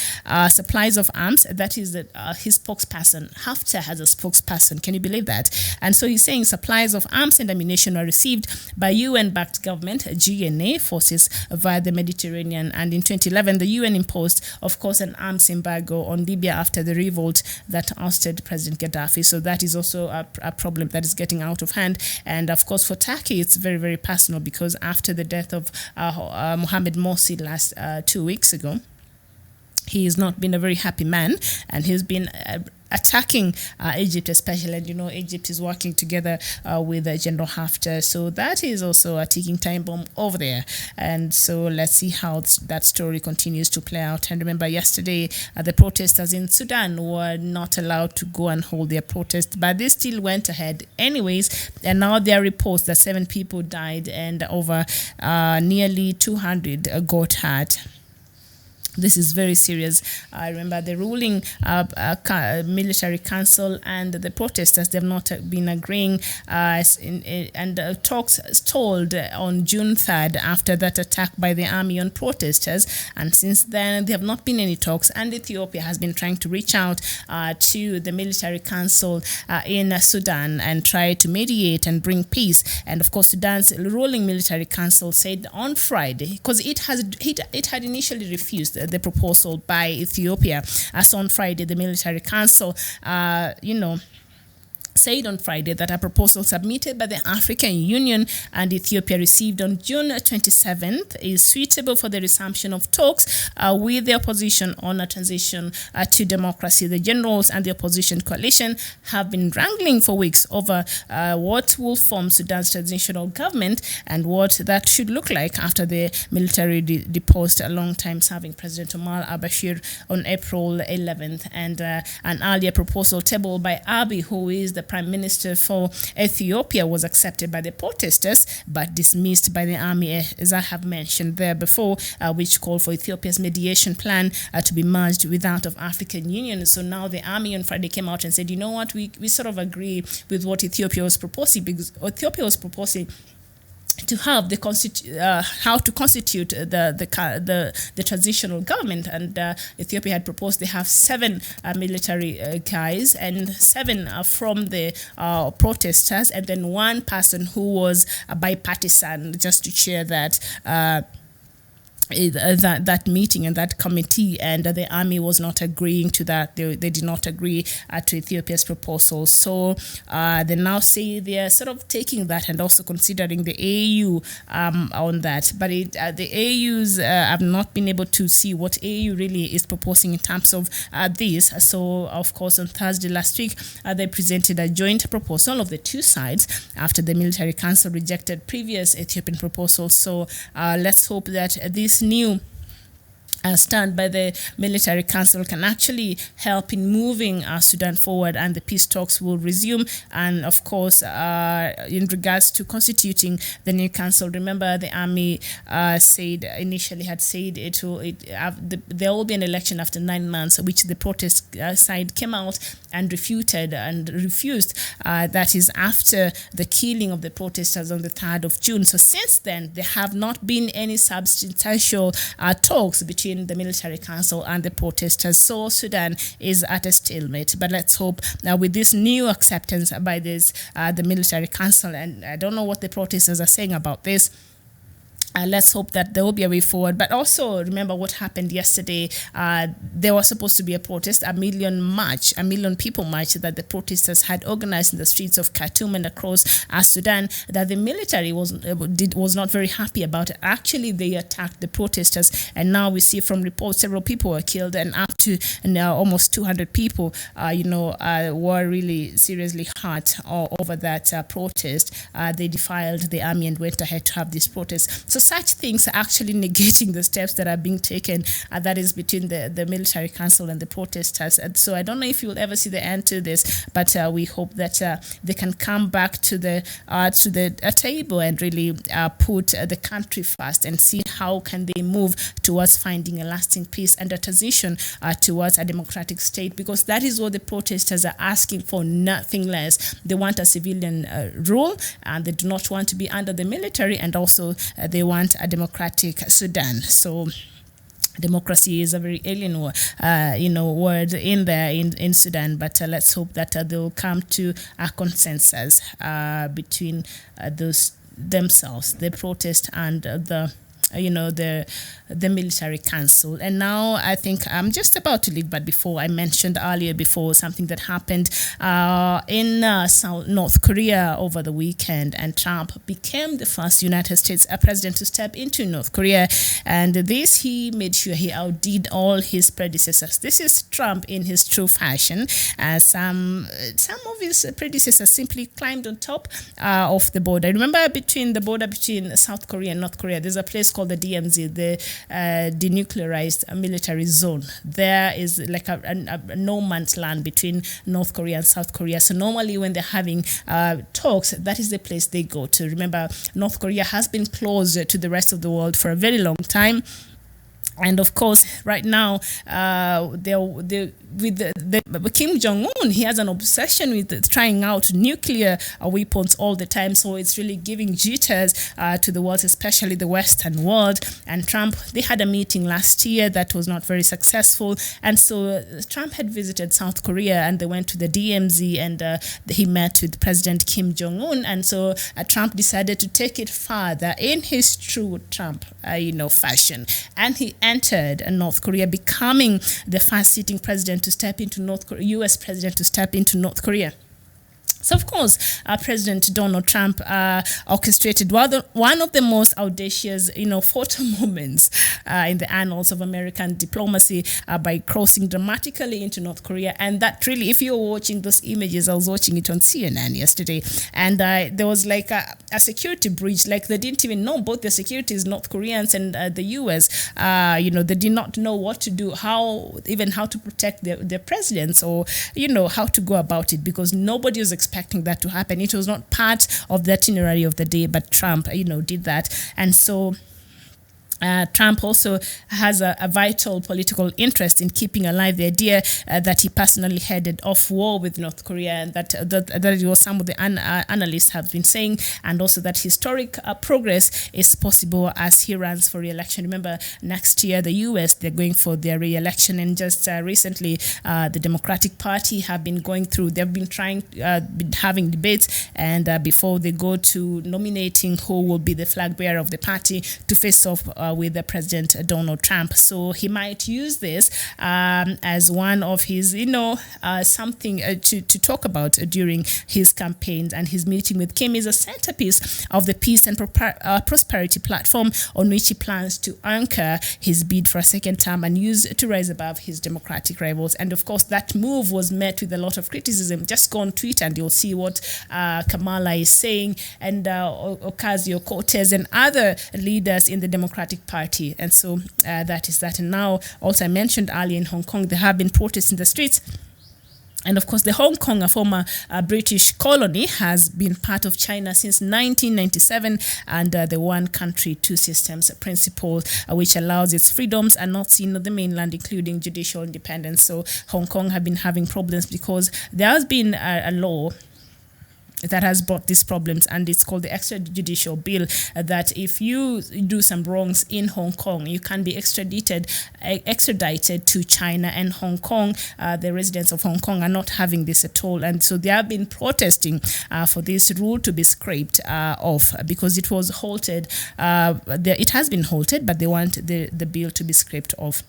supplies of arms, that is his spokesperson. Haftar has a spokesperson. Can you believe that? And so he's saying supplies of arms and ammunition are received by UN-backed government GNA forces via the Mediterranean. And in 2011, the UN imposed, of course, an arms embargo on Libya after the revolt that ousted President Gaddafi. So that is also a problem that is getting out of hand. And of course, for Turkey, it's very, very personal, because after the death of Mohamed Morsi last 2 weeks ago, he has not been a very happy man, and he's been attacking Egypt especially. And Egypt is working together with General Haftar. So that is also a ticking time bomb over there. And so let's see how that story continues to play out. And remember, yesterday the protesters in Sudan were not allowed to go and hold their protest, but they still went ahead anyways. And now there are reports that 7 people died and over nearly 200 got hurt. This is very serious. I remember the ruling military council and the protesters, they've not been agreeing, and talks stalled on June 3rd after that attack by the army on protesters. And since then, there have not been any talks. And Ethiopia has been trying to reach out to the military council in Sudan and try to mediate and bring peace. And of course, Sudan's ruling military council said on Friday, because it had initially refused the proposal by Ethiopia. As on Friday, the military council, said on Friday that a proposal submitted by the African Union and Ethiopia received on June 27th is suitable for the resumption of talks with the opposition on a transition to democracy. The generals and the opposition coalition have been wrangling for weeks over what will form Sudan's transitional government and what that should look like after the military deposed a long-time serving President Omar al-Bashir on April 11th. And an earlier proposal tabled by Abiy, who is the Prime Minister for Ethiopia, was accepted by the protesters but dismissed by the army, as I have mentioned there before, which called for Ethiopia's mediation plan to be merged with that of African Union. So now the army on Friday came out and said, you know what, we sort of agree with what Ethiopia was proposing, because Ethiopia was proposing to have the how to constitute the transitional government, and Ethiopia had proposed they have 7 military guys and 7 from the protesters, and then 1 person who was bipartisan, just to share that. That meeting and that committee, and the army was not agreeing to that. They did not agree to Ethiopia's proposal. So they now say they're sort of taking that and also considering the AU on that. But the AUs have not been able to see what AU really is proposing in terms of this. So, of course, on Thursday last week, they presented a joint proposal of the 2 sides after the military council rejected previous Ethiopian proposals. So let's hope that this new stand by the military council can actually help in moving Sudan forward, and the peace talks will resume. And of course, in regards to constituting the new council, remember the army initially had said there will be an election after 9 months, which the protest side came out and refuted and refused. That is after the killing of the protesters on the 3rd of June. So since then, there have not been any substantial talks between the military council and the protesters. So Sudan is at a stalemate. But let's hope with this new acceptance by the military council, and I don't know what the protesters are saying about this, let's hope that there will be a way forward. But also remember what happened yesterday. There was supposed to be a protest, a million people march that the protesters had organized in the streets of Khartoum and across Sudan, that the military was not very happy about it. Actually, they attacked the protesters, and now we see from reports several people were killed, and up to now almost 200 people were really seriously hurt over that protest. They defied the army and went ahead to have this protest. So such things are actually negating the steps that are being taken, that is between the military council and the protesters. And so I don't know if you'll ever see the end to this, but we hope that they can come back to the table and really put the country first and see how can they move towards finding a lasting peace and a transition towards a democratic state, because that is what the protesters are asking for, nothing less. They want a civilian rule, and they do not want to be under the military, and also they want a democratic Sudan. So democracy is a very alien word in there in Sudan, but let's hope that they'll come to a consensus between those themselves, the protest and the military council. And now I think I'm just about to leave, but before I mentioned earlier something that happened in North Korea over the weekend, and Trump became the first United States president to step into North Korea, and this he made sure he outdid all his predecessors. This is Trump in his true fashion. Some of his predecessors simply climbed on top of the border. Remember, between the border between South Korea and North Korea, there's a place called the DMZ, the denuclearized military zone. There is like a no man's land between North Korea and South Korea. So normally when they're having talks, that is the place they go to. Remember, North Korea has been closed to the rest of the world for a very long time. And of course, right now, with Kim Jong-un, he has an obsession with trying out nuclear weapons all the time. So it's really giving jitters to the world, especially the Western world. And Trump, they had a meeting last year that was not very successful. And so Trump had visited South Korea, and they went to the DMZ, and he met with President Kim Jong-un. And so Trump decided to take it further in his true Trump, fashion. And he entered North Korea, becoming the first sitting president to step into North Korea, U.S. president to step into North Korea. So, of course, President Donald Trump orchestrated one of the most audacious, photo moments in the annals of American diplomacy by crossing dramatically into North Korea. And that really, if you're watching those images, I was watching it on CNN yesterday, and there was like a security breach. Like, they didn't even know, both the securities, North Koreans and the U.S., they did not know what to do, how to protect their presidents, or, how to go about it, because nobody was expecting that to happen. It was not part of the itinerary of the day, but Trump, did that. And so Trump also has a vital political interest in keeping alive the idea that he personally headed off war with North Korea, and that it was some of the analysts have been saying, and also that historic progress is possible as he runs for re-election. Remember, next year the US, they're going for their re-election, and just recently the Democratic Party have been going through, they've been having debates, and before they go to nominating who will be the flag bearer of the party to face off with the President Donald Trump. So he might use this as one of his, something to talk about during his campaigns. And his meeting with Kim is a centerpiece of the peace and prosperity platform on which he plans to anchor his bid for a second term and use to rise above his Democratic rivals. And of course, that move was met with a lot of criticism. Just go on Twitter and you'll see what Kamala is saying, and Ocasio-Cortez and other leaders in the Democratic Party. And so that is that. And now, also I mentioned earlier, in Hong Kong, there have been protests in the streets. And of course, the Hong Kong, a former British colony, has been part of China since 1997, and the one country, two systems principle, which allows its freedoms are not seen on the mainland, including judicial independence. So Hong Kong have been having problems because there has been a law that has brought these problems, and it's called the extrajudicial bill, that if you do some wrongs in Hong Kong, you can be extradited to China. And Hong Kong, the residents of Hong Kong are not having this at all, and so they have been protesting for this rule to be scraped off because it was halted. It has been halted, but they want the bill to be scraped off.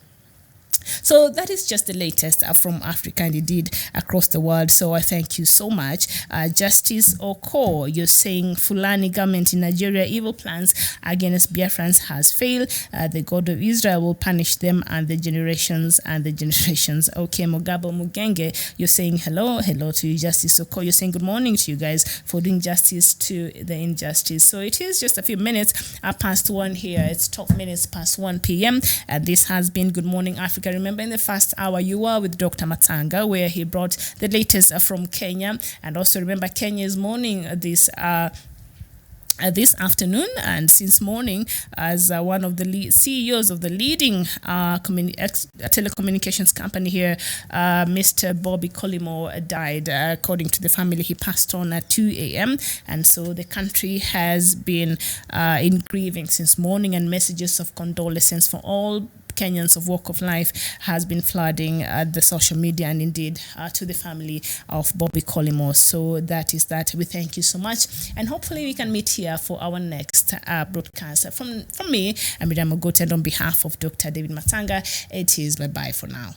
So that is just the latest from Africa and indeed across the world. So I thank you so much. Justice Oko, you're saying Fulani government in Nigeria, evil plans against Biafrans has failed. The God of Israel will punish them and the generations and the generations. Okay, Mogabo Mugenge, you're saying hello to you, Justice Oko. You're saying good morning to you guys for doing justice to the injustice. So it is just a few minutes past 1 here. It's 12 minutes past 1 p.m. This has been Good Morning Africa. Remember, in the first hour, you were with Dr. Matanga, where he brought the latest from Kenya. And also remember, Kenya is mourning this afternoon, and since morning, as one of the CEOs of the leading telecommunications company here, Mr. Bobby Collymore died. According to the family, he passed on at 2 a.m. And so the country has been in grieving since morning, and messages of condolences for all Kenyans of walk of life has been flooding the social media, and indeed to the family of Bobby Collymore. So that is that. We thank you so much, and hopefully we can meet here for our next broadcast. From me, I'm Miriam Ogote, and on behalf of Dr. David Matanga, it is bye-bye for now.